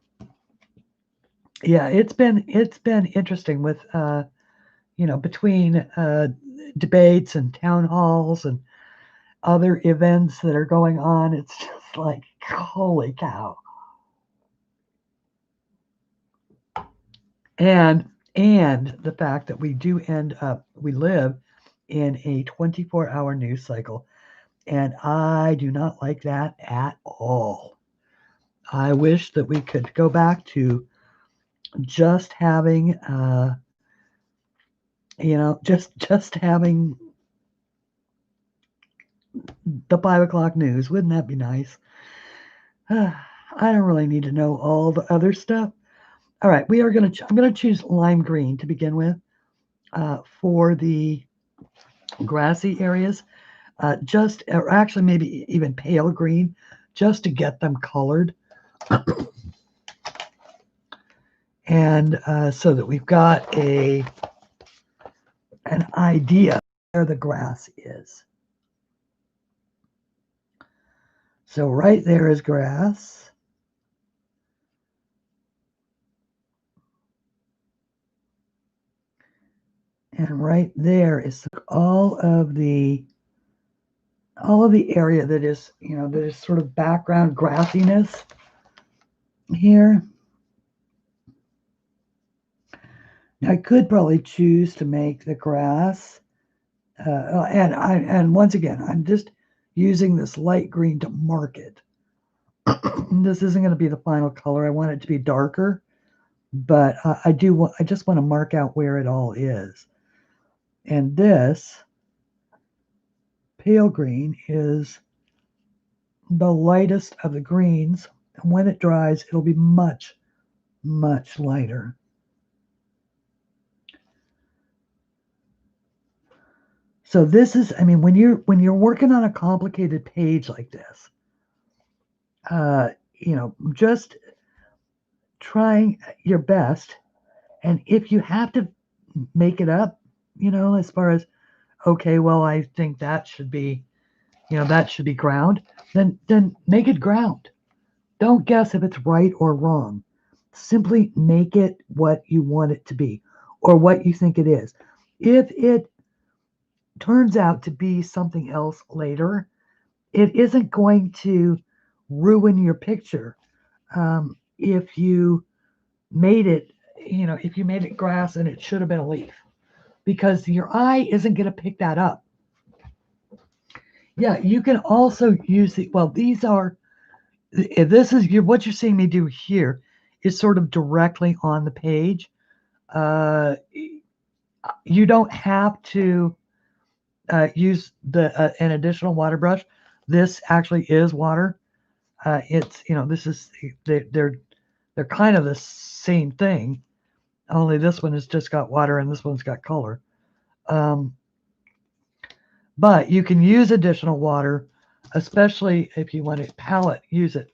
yeah, it's been interesting with between debates and town halls and other events that are going on. It's just like, holy cow. And the fact that we live in a 24-hour news cycle, and I do not like that at all. I wish that we could go back to just having just having the 5 o'clock news. Wouldn't that be nice? I don't really need to know all the other stuff. All right, I'm gonna choose lime green to begin with for the grassy areas. Or actually maybe even pale green, just to get them colored, and so that we've got an idea where the grass is. So right there is grass. And right there is all of the area that is, that is sort of background grassiness here. Now I could probably choose to make the grass, and once again, I'm just using this light green to mark it. This isn't going to be the final color. I want it to be darker, but I just want to mark out where it all is. And this pale green is the lightest of the greens. And when it dries, it'll be much, much lighter. So this is, I mean, when you're working on a complicated page like this, just trying your best. And if you have to make it up, as far as, okay, well, I think that should be, ground, then make it ground. Don't guess if it's right or wrong. Simply make it what you want it to be or what you think it is. If it turns out to be something else later, it isn't going to ruin your picture. If you made it, if you made it grass and it should have been a leaf, because your eye isn't going to pick that up. Yeah, you can also use these are, this is what you're seeing me do here is sort of directly on the page. You don't have to use an additional water brush. This actually is water. It's this is they're kind of the same thing, only this one has just got water and this one's got color. But you can use additional water, especially if you want a palette. Use it,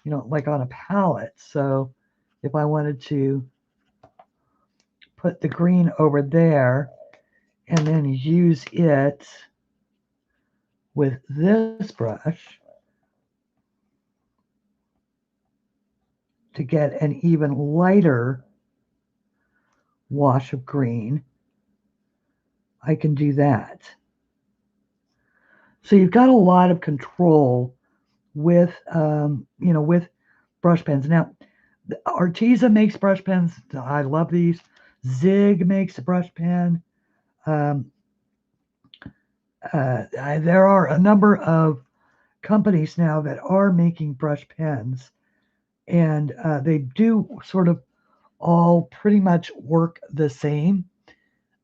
like on a palette. So if I wanted to put the green over there and then use it with this brush to get an even lighter wash of green, I can do that. So you've got a lot of control with, with brush pens. Now, Arteza makes brush pens. I love these. Zig makes a brush pen. There are a number of companies now that are making brush pens, and they do sort of all pretty much work the same.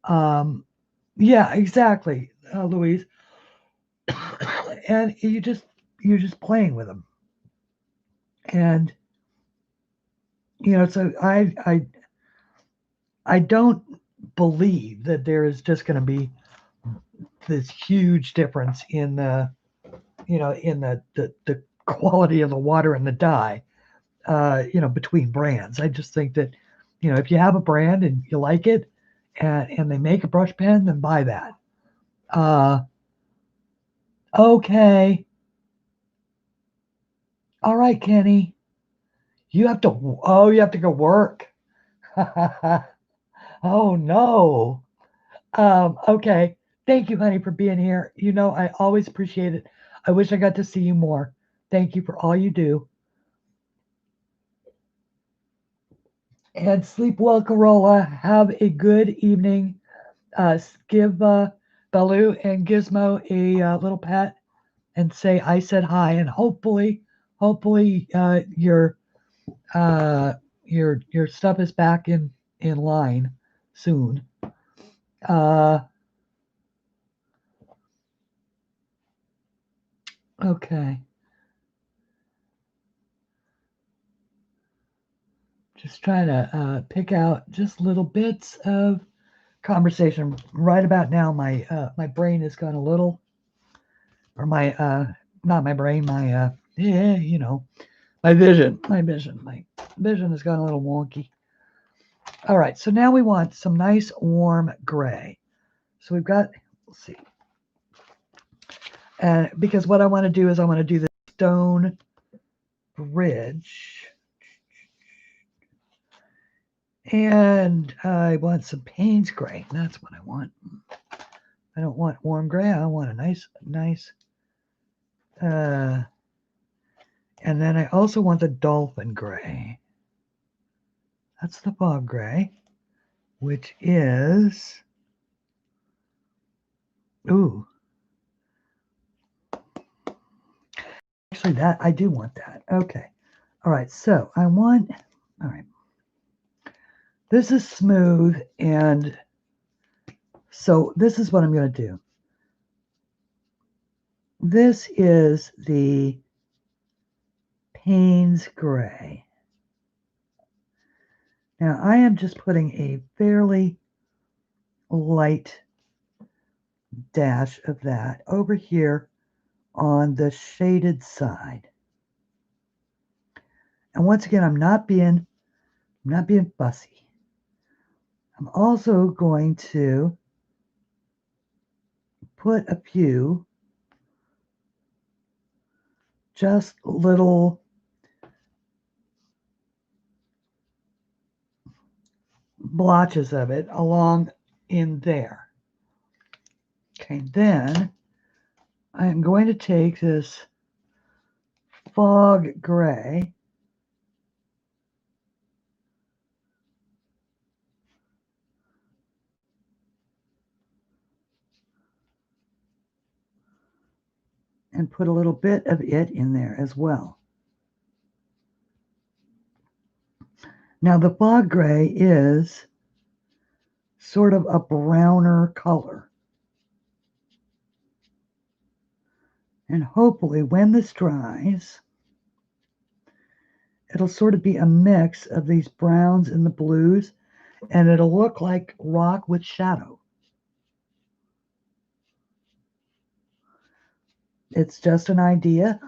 Yeah, exactly, Louise. And you're just playing with them, and so I don't believe that there is just going to be this huge difference in the in the quality of the water and the dye between brands. I just think that if you have a brand and you like it and they make a brush pen, then buy that. Okay. All right, Kenny. You have to, oh, you have to go work. Oh, no. Okay. Thank you, honey, for being here. You know, I always appreciate it. I wish I got to see you more. Thank you for all you do. And sleep well, Corolla. Have a good evening. Give Baloo and Gizmo a little pat and say I said hi. And hopefully, your stuff is back in line soon. Okay. Just trying to pick out just little bits of conversation. Right about now, my brain has gone a little, or my not my brain, my my vision has gone a little wonky. All right, so now we want some nice warm gray. So we've got, let's see, and because what I want to do is I want to do the stone bridge. And I want some Payne's gray. That's what I want. I don't want warm gray. I want a nice. And then I also want the dolphin gray. That's the fog gray, which is, ooh. Actually, that I do want that. Okay. All right. So I want. All right. This is smooth, and so this is what I'm going to do. This is the Payne's gray. Now I am just putting a fairly light dash of that over here on the shaded side. And once again, I'm not being fussy. I'm also going to put a few just little blotches of it along in there. Okay, then I'm going to take this fog gray and put a little bit of it in there as well. Now the fog gray is sort of a browner color. And hopefully when this dries, it'll sort of be a mix of these browns and the blues, and it'll look like rock with shadow. It's just an idea.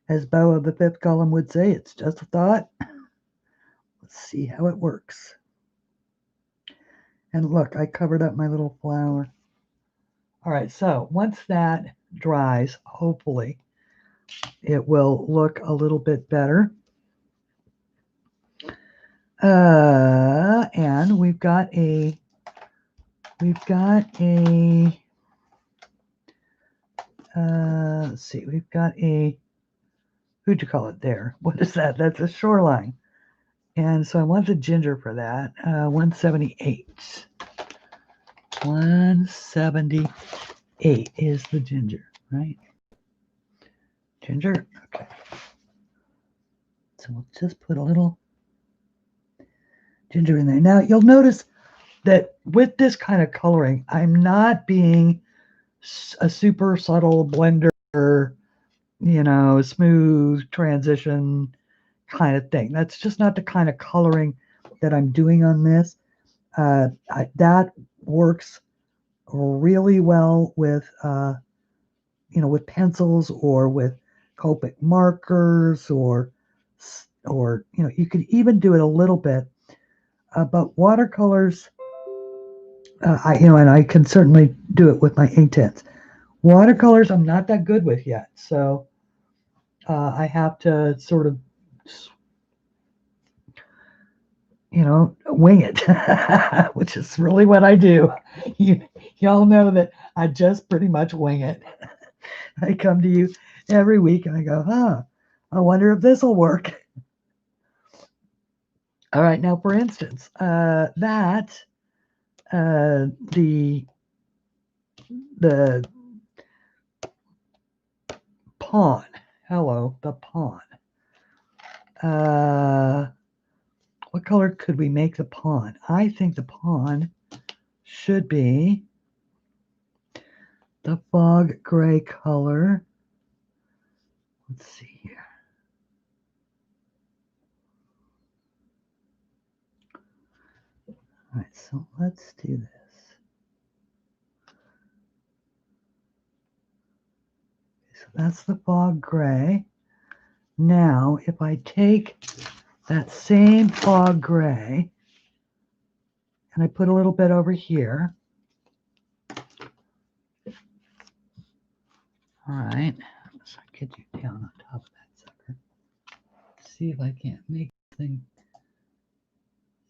As Bo of the fifth column would say, it's just a thought. Let's see how it works. And look, I covered up my little flower. All right, so once that dries, hopefully it will look a little bit better. And we've got a let's see, we've got a, who'd you call it there? What is that? That's a shoreline. And so I want the ginger for that. 178. 178 is the ginger, right? Ginger, okay. So we'll just put a little ginger in there. Now you'll notice that with this kind of coloring, I'm not being a super subtle blender, smooth transition kind of thing. That's just not the kind of coloring that I'm doing on this. That works really well with, with pencils or with Copic markers, or you could even do it a little bit. But watercolors, and I can certainly do it with my Inktense. Watercolors, I'm not that good with yet. So I have to sort of, wing it, which is really what I do. Y'all know that I just pretty much wing it. I come to you every week and I go, I wonder if this will work. All right, now for instance, the pawn. Hello, the pawn. What color could we make the pawn? I think the pawn should be the fog gray color. Let's see here. All right, so let's do this. So that's the fog gray. Now, if I take that same fog gray and I put a little bit over here. All right, so I get you down on top of that sucker. See if I can't make this thing.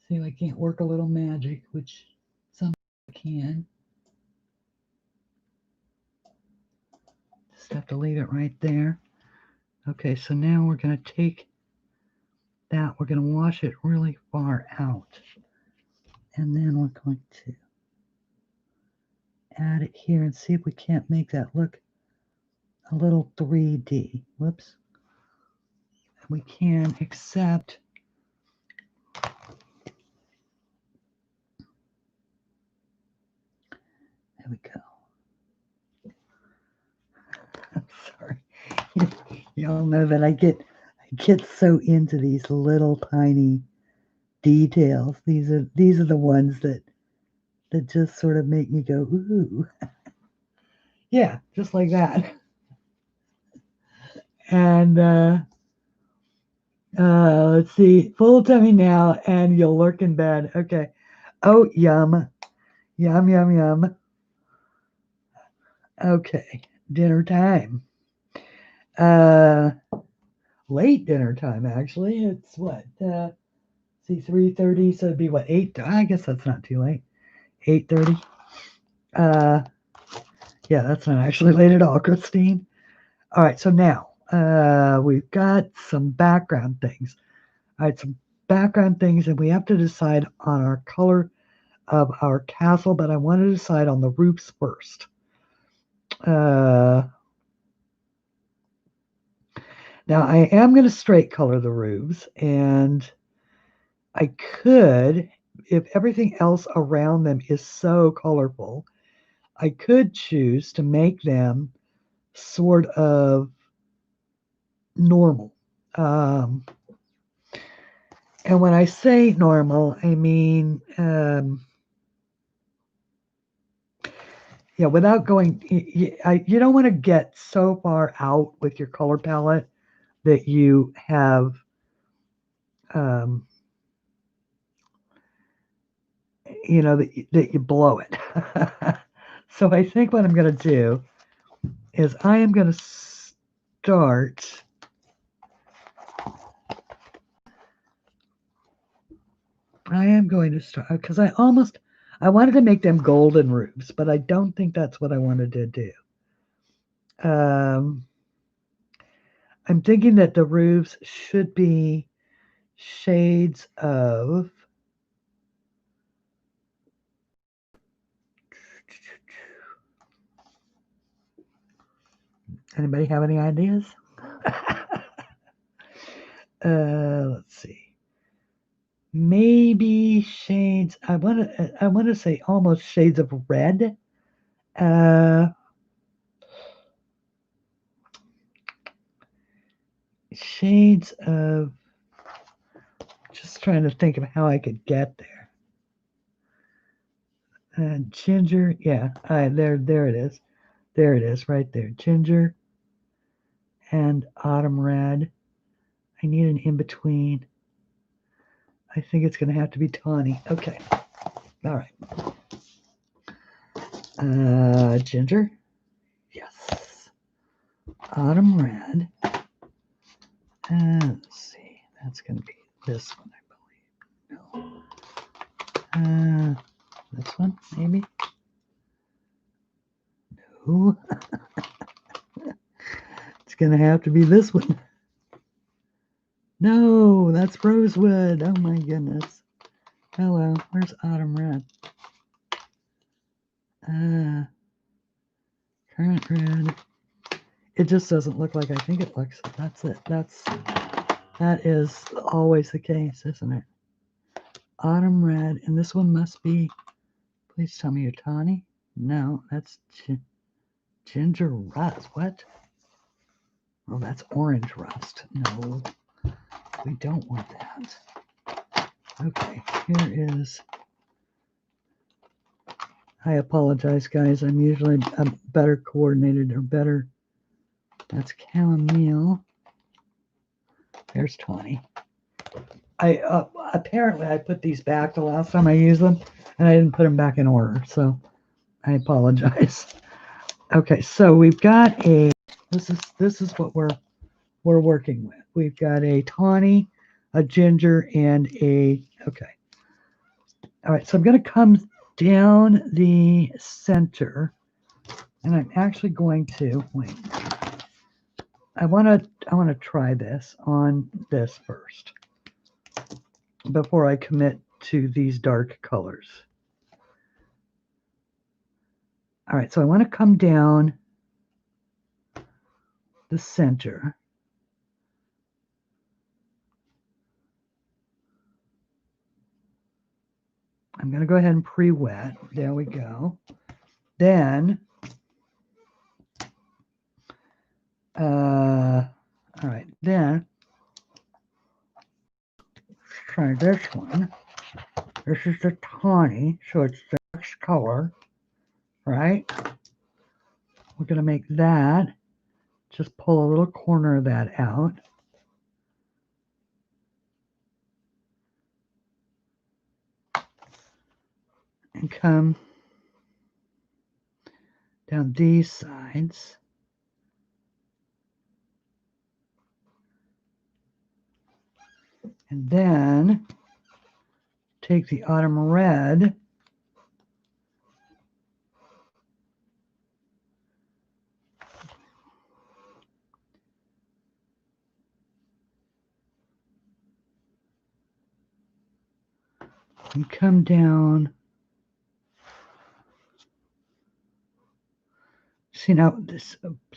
See if I can't work a little magic, which some can. Just have to leave it right there. Okay, so now we're going to take that, we're going to wash it really far out. And then we're going to add it here and see if we can't make that look a little 3D. Whoops. We can, except there we go. I'm sorry. Y'all know that I get so into these little tiny details. These are the ones that just sort of make me go, ooh. Yeah, just like that. And let's see, full tummy now, and you'll lurk in bed. Okay. Oh, yum. Yum, yum, yum. Okay, dinner time. Late dinner time, actually. It's what? See, 3:30, so it'd be what, 8? I guess that's not too late. 8:30. Yeah, that's not actually late at all, Christine. All right, so now we've got some background things. All right, some background things, and we have to decide on our color of our castle, but I want to decide on the roofs first. Now, I am going to straight color the roofs, and I could, if everything else around them is so colorful, I could choose to make them sort of normal. And when I say normal, I mean, without going, you don't want to get so far out with your color palette that you have, that you blow it. So I think what I'm going to do is I am going to start. Because I wanted to make them golden roofs, but I don't think that's what I wanted to do. I'm thinking that the roofs should be shades of, anybody have any ideas? Let's see. Maybe shades. I want to say almost shades of red. Shades of. Just trying to think of how I could get there. Ginger. Yeah. There it is. There it is, right there. Ginger and autumn red. I need an in between. I think it's going to have to be tawny. Okay. All right. Ginger. Yes. Autumn red. Let's see. That's going to be this one, I believe. No. This one, maybe? No. It's going to have to be this one. No, that's rosewood. Oh my goodness. Hello, where's autumn red? Current red. It just doesn't look like I think it looks. That's it. That is always the case, isn't it? Autumn red, and this one must be. Please tell me you're tawny. No, that's ginger rust. What? Oh, that's orange rust. No, we don't want that. Okay, here is. I apologize, guys. I'm usually better coordinated or better. That's chamomile. There's tawny. I apparently I put these back the last time I used them, and I didn't put them back in order, so I apologize. Okay, so we've got a. This is what we're working with. We've got a tawny, a ginger, and a. Okay. All right, so I'm going to come down the center, and I'm actually going to wait. I want to try this on this first before I commit to these dark colors. All right, so I want to come down the center. I'm going to go ahead and pre-wet. There we go. Then, all right, then let's try this one. This is the tawny, so it's the next color, right? We're going to make that, just pull a little corner of that out. And come down these sides. And then take the autumn red and come down. See, now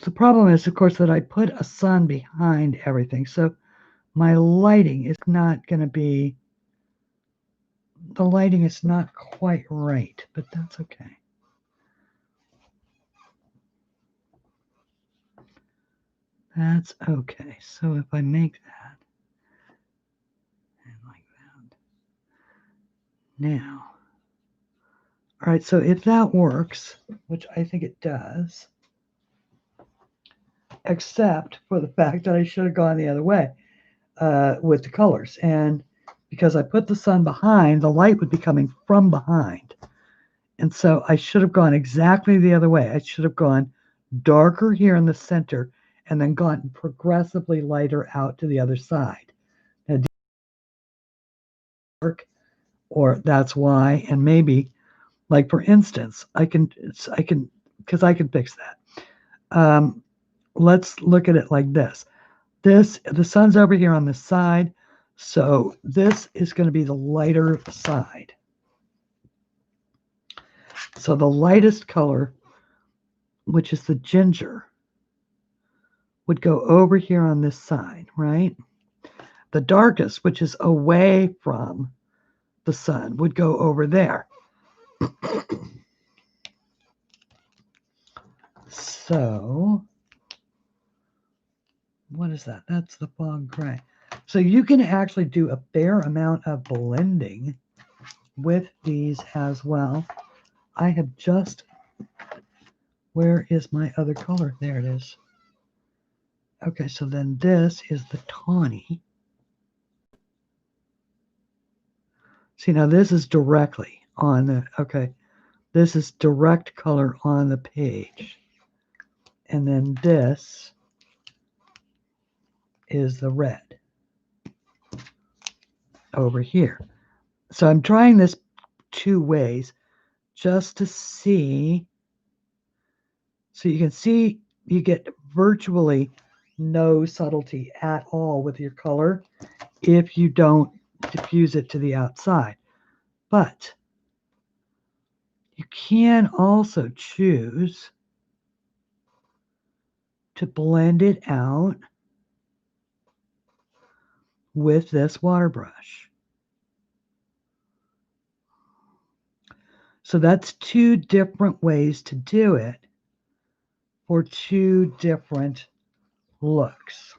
the problem is, of course, that I put a sun behind everything. So my lighting is not going to be, the lighting is not quite right, but that's okay. That's okay. So if I make that, and like that. Now, all right, so if that works, which I think it does, except for the fact that I should have gone the other way with the colors. And because I put the sun behind, the light would be coming from behind. And so I should have gone exactly the other way. I should have gone darker here in the center and then gotten progressively lighter out to the other side. Now, work, or that's why, and maybe, like for instance, I can, because I can fix that. Let's look at it like this. The sun's over here on this side, so this is going to be the lighter side. So the lightest color, which is the ginger, would go over here on this side, right? The darkest, which is away from the sun, would go over there. So, what is that? That's the fog gray. So you can actually do a fair amount of blending with these as well. I have just, where is my other color? There it is. Okay, so then this is the tawny. See, now this is directly on the, okay, this is direct color on the page. And then this is the red over here. So I'm trying this 2 ways just to see. So you can see you get virtually no subtlety at all with your color if you don't diffuse it to the outside. But you can also choose to blend it out with this water brush. So that's 2 different ways to do it for 2 different looks.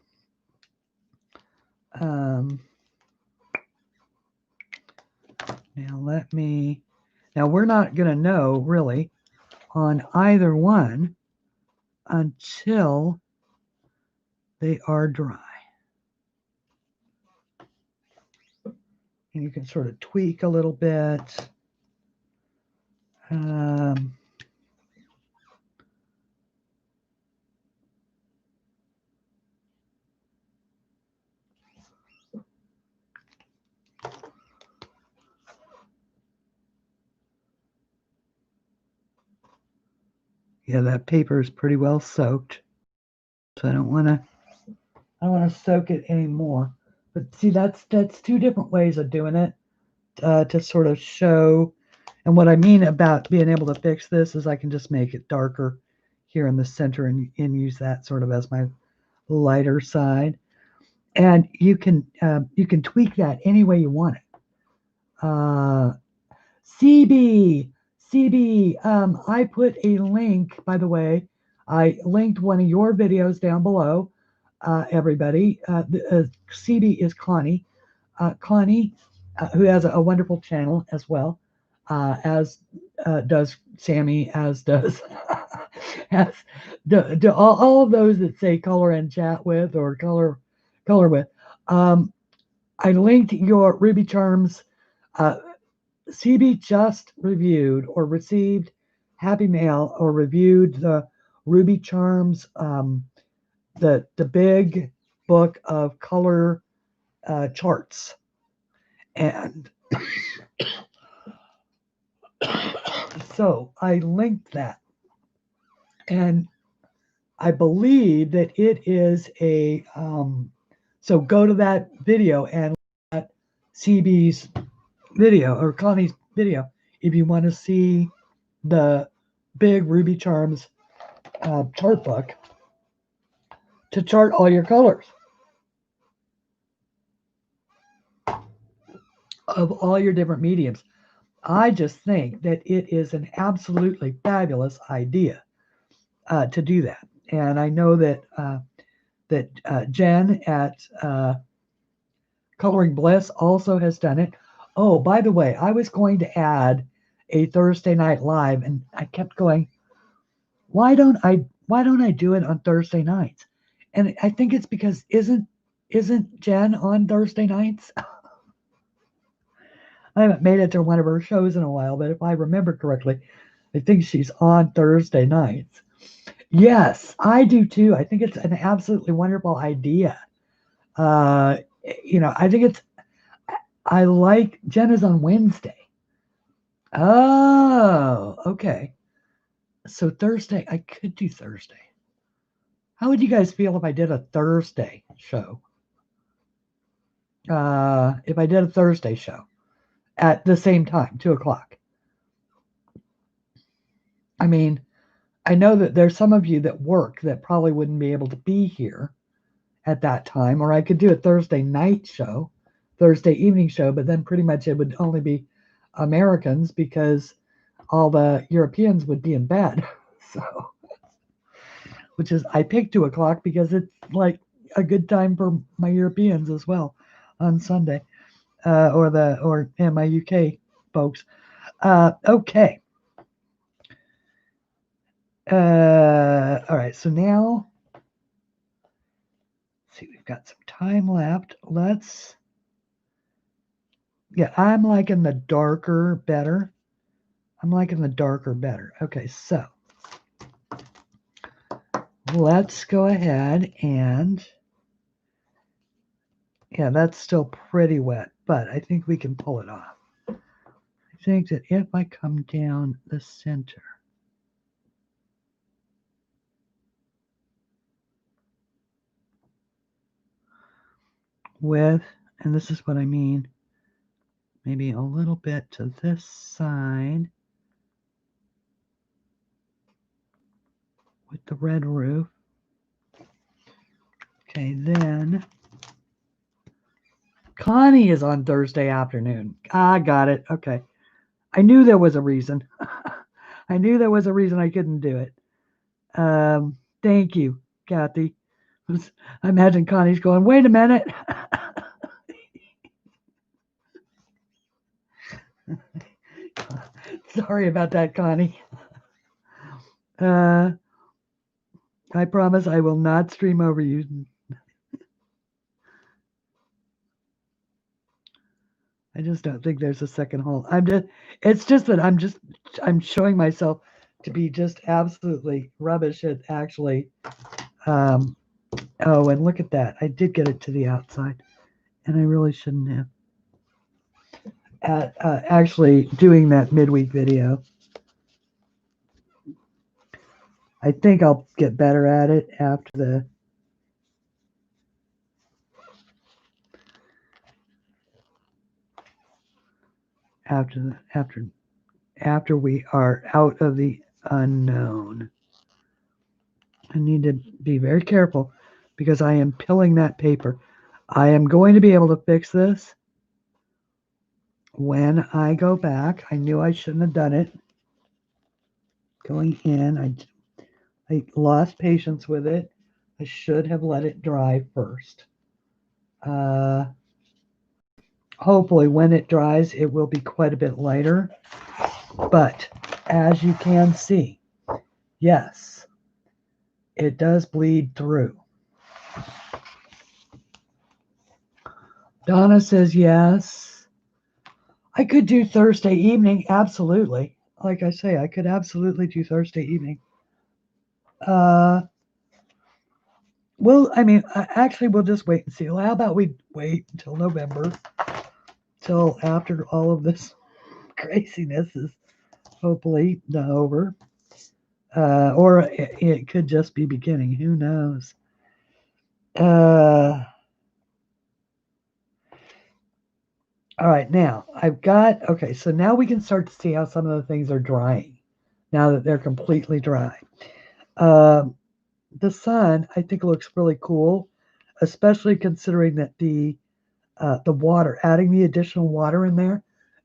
Now we're not going to know really on either one until they are dry. And you can sort of tweak a little bit. Yeah, that paper is pretty well soaked, so I don't want to soak it anymore. But see, that's 2 different ways of doing it to sort of show. And what I mean about being able to fix this is I can just make it darker here in the center and use that sort of as my lighter side. And you can tweak that any way you want it. CB, I put a link, by the way. I linked one of your videos down below, everybody. CB is Connie. Connie, who has a wonderful channel as well, as does Sammy, as does as all of those that say color and chat with or color with. I linked your Ruby Charms. CB just reviewed or received Happy Mail or reviewed the Ruby Charms, the big book of color charts. And so I linked that. And I believe that it is a, so go to that video and look at CB's video or Connie's video if you want to see the big Ruby Charms chart book to chart all your colors of all your different mediums. I just think that it is an absolutely fabulous idea to do that. And I know that Jen at Coloring Bliss also has done it. Oh, by the way, I was going to add a Thursday night live, and I kept going, why don't I do it on Thursday nights? And I think it's because isn't Jen on Thursday nights? I haven't made it to one of her shows in a while, but if I remember correctly, I think she's on Thursday nights. Yes, I do too. I think it's an absolutely wonderful idea. I think I like Jen is on Wednesday. Oh, okay. So Thursday, I could do Thursday. How would you guys feel if I did a Thursday show? If I did a Thursday show at the same time, 2:00. I mean, I know that there's some of you that work that probably wouldn't be able to be here at that time, or I could do a Thursday night show, Thursday evening show, but then pretty much it would only be Americans because all the Europeans would be in bed. So, which is, I picked 2:00 because it's like a good time for my Europeans as well on Sunday, and my UK folks. Okay. All right. So now, let's see, we've got some time left. I'm liking the darker better. Okay, so let's go ahead and Yeah, that's still pretty wet, but I think we can pull it off. I think that if I come down the center, with, and this is what I mean, maybe a little bit to this side with the red roof. Okay, then Connie is on Thursday afternoon. I got it. Okay. I knew there was a reason. I knew there was a reason I couldn't do it. Thank you, Kathy. I imagine Connie's going, wait a minute. Sorry about that, Connie. I promise I will not stream over you. I just don't think there's a second hole. It's just that I'm showing myself to be just absolutely rubbish at actually. Oh, and look at that. I did get it to the outside, and I really shouldn't have. At actually doing that midweek video. I think I'll get better at it after we are out of the unknown. I need to be very careful because I am pilling that paper. I am going to be able to fix this when I go back. I knew I shouldn't have done it. Going in, I lost patience with it. I should have let it dry first. Hopefully when it dries, it will be quite a bit lighter. But as you can see, yes, it does bleed through. Donna says yes. I could do Thursday evening, absolutely. Like I say, I could absolutely do Thursday evening. Well, I mean, actually, we'll just wait and see. Well, how about we wait until November, till after all of this craziness is hopefully over. Or it could just be beginning. Who knows? All right, now I've got, okay, so now we can start to see how some of the things are drying now that they're completely dry. The sun, I think, looks really cool, especially considering that the water, adding the additional water in there,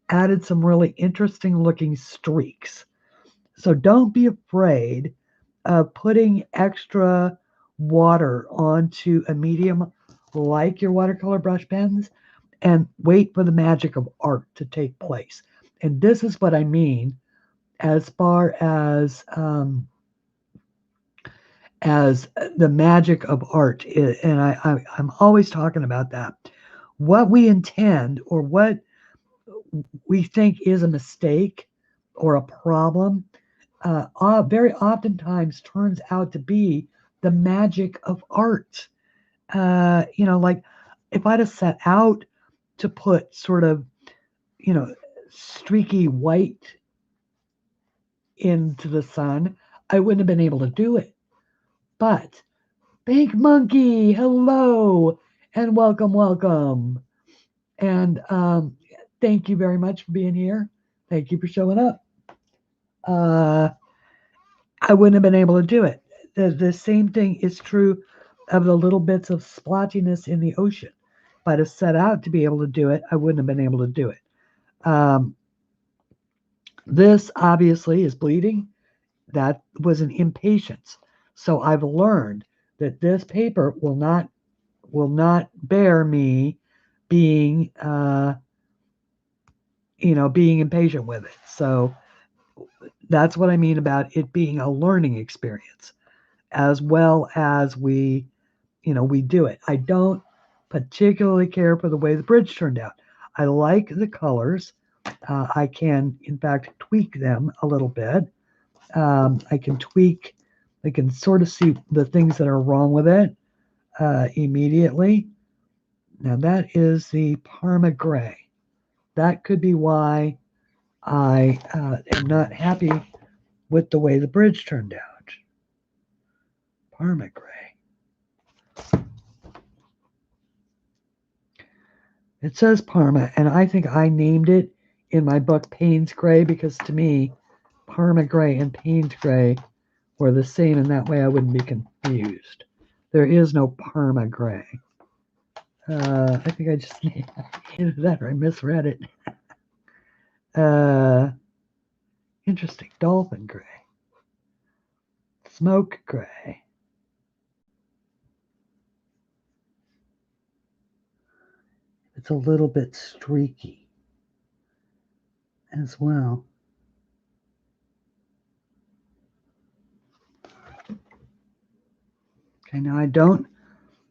added some really interesting looking streaks. So don't be afraid of putting extra water onto a medium like your watercolor brush pens and wait for the magic of art to take place. And this is what I mean as far as the magic of art is, and I'm always talking about that. What we intend or what we think is a mistake or a problem very oftentimes turns out to be the magic of art. Like if I'd have set out to put sort of, streaky white into the sun, I wouldn't have been able to do it. But Bank Monkey, hello and welcome. And thank you very much for being here. Thank you for showing up. I wouldn't have been able to do it. The same thing is true of the little bits of splotchiness in the ocean. If I'd have set out to be able to do it, I wouldn't have been able to do it. This obviously is bleeding. That was an impatience. So I've learned that this paper will not bear me being being impatient with it. So that's what I mean about it being a learning experience, as well as we do it. I don't particularly care for the way the bridge turned out. I like the colors. I can, in fact, tweak them a little bit. I can sort of see the things that are wrong with it immediately. Now that is the Parma Gray. That could be why I am not happy with the way the bridge turned out. Parma Gray. It says Parma, and I think I named it in my book Payne's Gray because to me, Parma Gray and Payne's Gray were the same, and that way I wouldn't be confused. There is no Parma Gray. I think I just named that or I misread it. Interesting. Dolphin Gray. Smoke Gray. It's a little bit streaky as well. Okay, now I don't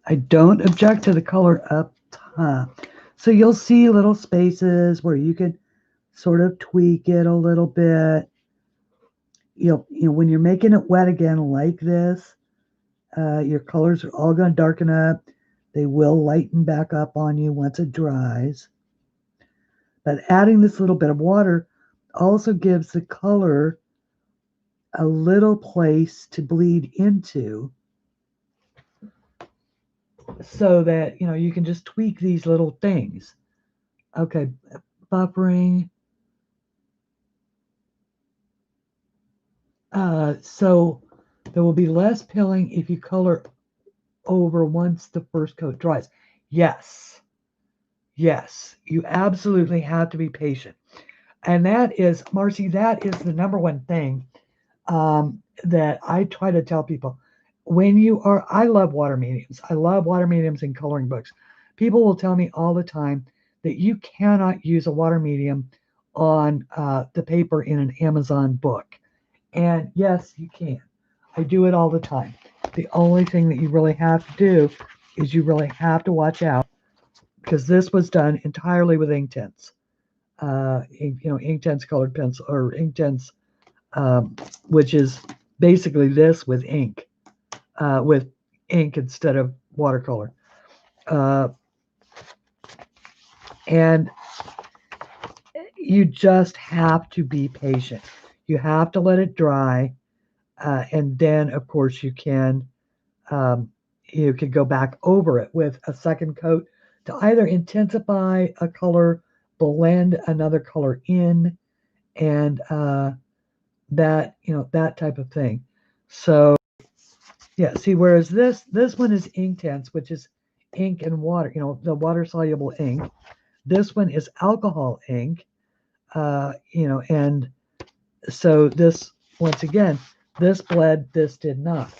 object to the color up top. So you'll see little spaces where you can sort of tweak it a little bit. You know when you're making it wet again like this, your colors are all going to darken up. They will lighten back up on you once it dries. But adding this little bit of water also gives the color a little place to bleed into so that, you know, you can just tweak these little things. Okay, buffering. So there will be less pilling if you color over once the first coat dries. Yes, you absolutely have to be patient. And that is, Marcy, that is the number one thing that I try to tell people. When you are, I love water mediums. I love water mediums in coloring books. People will tell me all the time that you cannot use a water medium on the paper in an Amazon book. And yes, you can. I do it all the time. The only thing that you really have to do is you really have to watch out because this was done entirely with Inktense. Inktense colored pencil or Inktense, which is basically this with ink instead of watercolor. And you just have to be patient. You have to let it dry. And then, of course, you can go back over it with a second coat to either intensify a color, blend another color in, and that type of thing. So yeah, see, whereas this one is Inktense, which is ink and water, the water soluble ink. This one is alcohol ink, and so this, once again, this bled, this did not.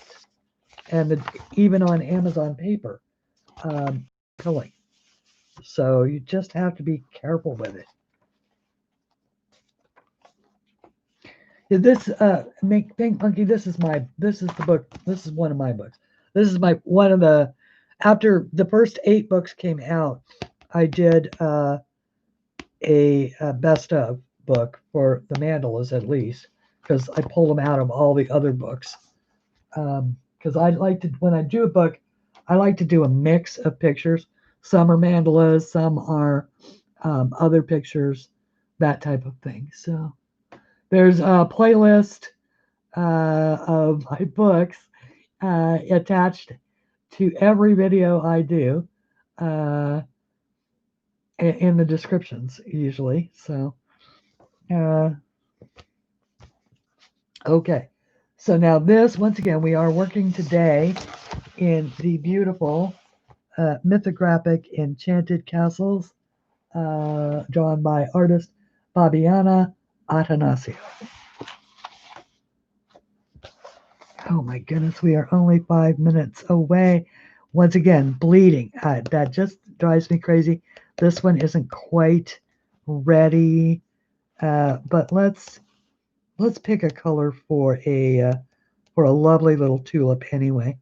And even on Amazon paper, pilling. So you just have to be careful with it. This Pink Monkey, this is the book. This is one of my books. This is after the first 8 books came out, I did a best of book for the mandalas at least, because I pulled them out of all the other books. Because I like to, when I do a book, I like to do a mix of pictures. Some are mandalas, some are other pictures, that type of thing. So there's a playlist of my books attached to every video I do in the descriptions usually. So, okay. So now this, once again, we are working today in the beautiful mythographic Enchanted Castles drawn by artist Fabiana Atanasio. Oh my goodness, we are only 5 minutes away. Once again, bleeding. That just drives me crazy. This one isn't quite ready, but let's pick a color for a lovely little tulip anyway.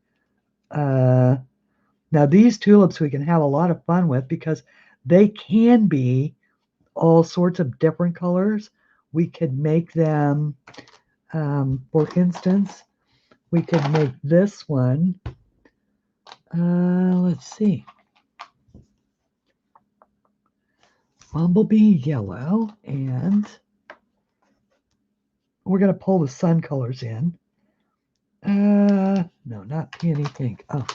Now these tulips we can have a lot of fun with because they can be all sorts of different colors. We could make them, for instance, we could make this one, let's see. Bumblebee yellow, and we're going to pull the sun colors in. No, not peony pink. Oh,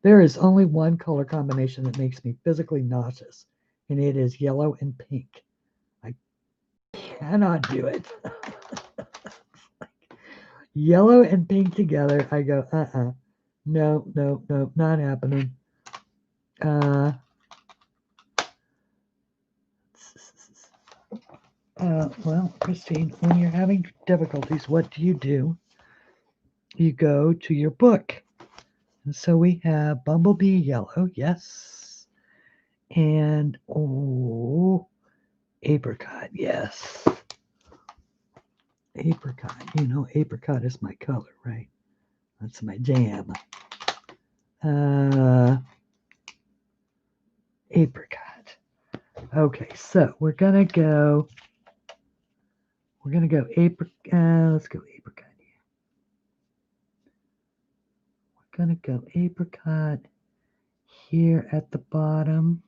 there is only one color combination that makes me physically nauseous, and it is yellow and pink. I cannot do it. Yellow and pink together, I go, no, no, no, not happening. Well, Christine, when you're having difficulties, what do? You go to your book. And so we have Bumblebee Yellow, yes. And, apricot, yes. Apricot, you know, apricot is my color, right? That's my jam. Apricot. Okay, so we're gonna go apricot. Let's go apricot here. We're gonna go apricot here at the bottom.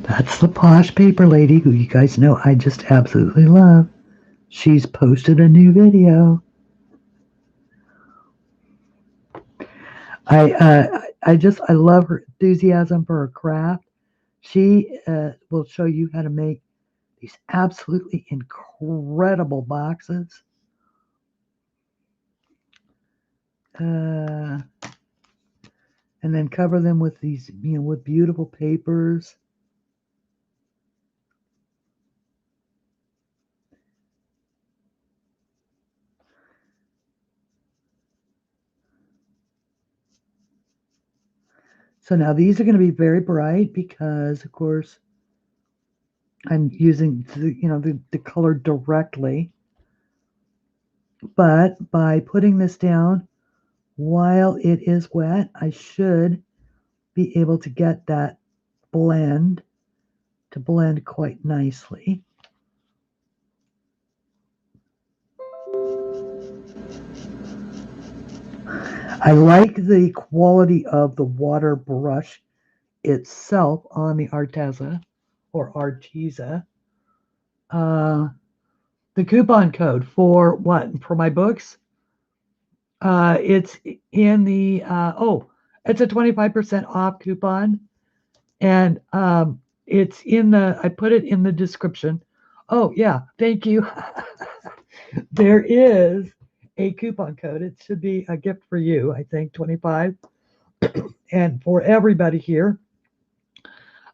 That's the Posh Paper Lady, who you guys know I just absolutely love. She's posted a new video. I love her enthusiasm for her craft. She will show you how to make these absolutely incredible boxes. And then cover them with these, with beautiful papers. So now these are going to be very bright because, of course, I'm using the color directly. But by putting this down while it is wet, I should be able to get that blend to blend quite nicely. I like the quality of the water brush itself on the Arteza or Arteza. The coupon code for what? For my books? It's in the, it's a 25% off coupon. And it's in I put it in the description. Oh, yeah, thank you. There is a coupon code. It should be a gift for you, I think, 25. And for everybody here,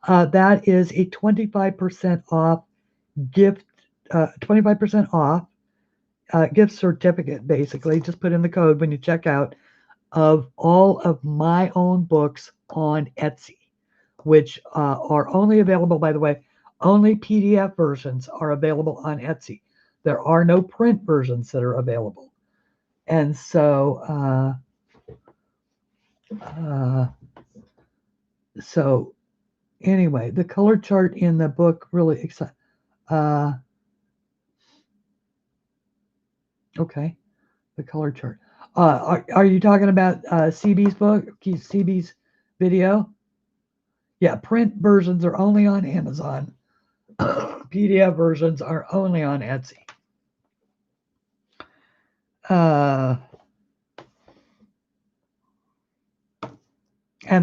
that is a 25% off gift, 25% off gift certificate, basically. Just put in the code when you check out of all of my own books on Etsy, which are only available, by the way, only PDF versions are available on Etsy. There are no print versions that are available. And so, so anyway, the color chart in the book really excites. Okay, the color chart. Are you talking about CB's book, CB's video? Yeah, print versions are only on Amazon. PDF versions are only on Etsy. And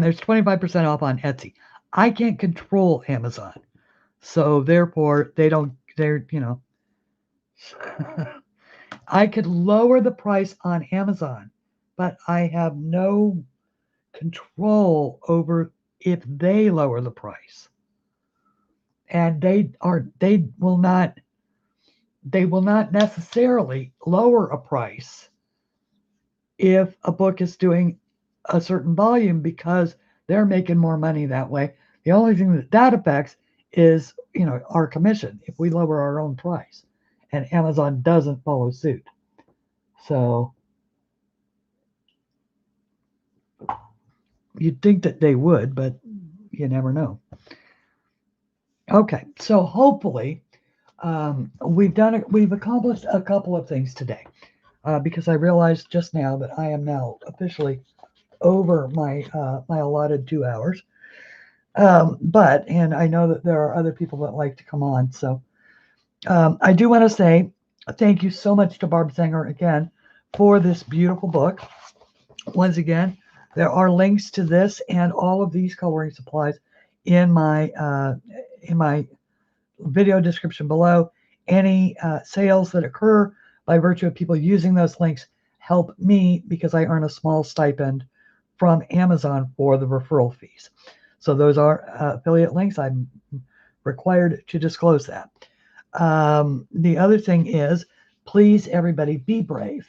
there's 25% off on Etsy. I can't control Amazon. So therefore, they're, I could lower the price on Amazon, but I have no control over if they lower the price. And they will not necessarily lower a price if a book is doing a certain volume because they're making more money that way. The only thing that affects is, our commission if we lower our own price, and Amazon doesn't follow suit. So you'd think that they would, but you never know. Okay, so hopefully we've accomplished a couple of things today, because I realized just now that I am now officially over my my allotted 2 hours. And I know that there are other people that like to come on. So I do want to say thank you so much to Barb Sanger again for this beautiful book. Once again, there are links to this and all of these coloring supplies in my video description below. Any sales that occur by virtue of people using those links help me because I earn a small stipend from Amazon for the referral fees. So those are affiliate links. I'm required to disclose that. The other thing is, please, everybody, be brave.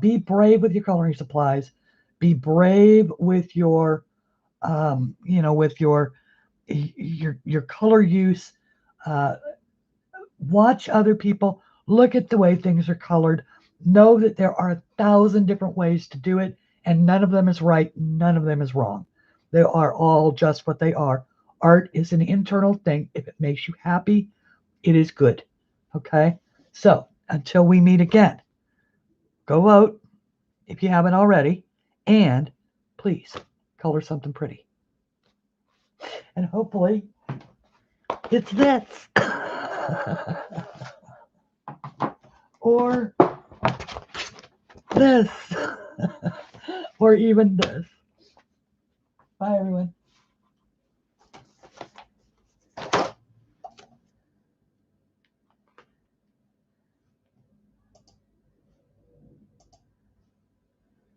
Be brave with your coloring supplies. Be brave with your, with your color use. Watch other people. Look at the way things are colored. Know that there are 1,000 different ways to do it, and none of them is right. None of them is wrong. They are all just what they are. Art is an internal thing. If it makes you happy, it is good. Okay? So until we meet again, go vote if you haven't already, and please color something pretty. And hopefully it's this. Or this. Or even this. Bye, everyone.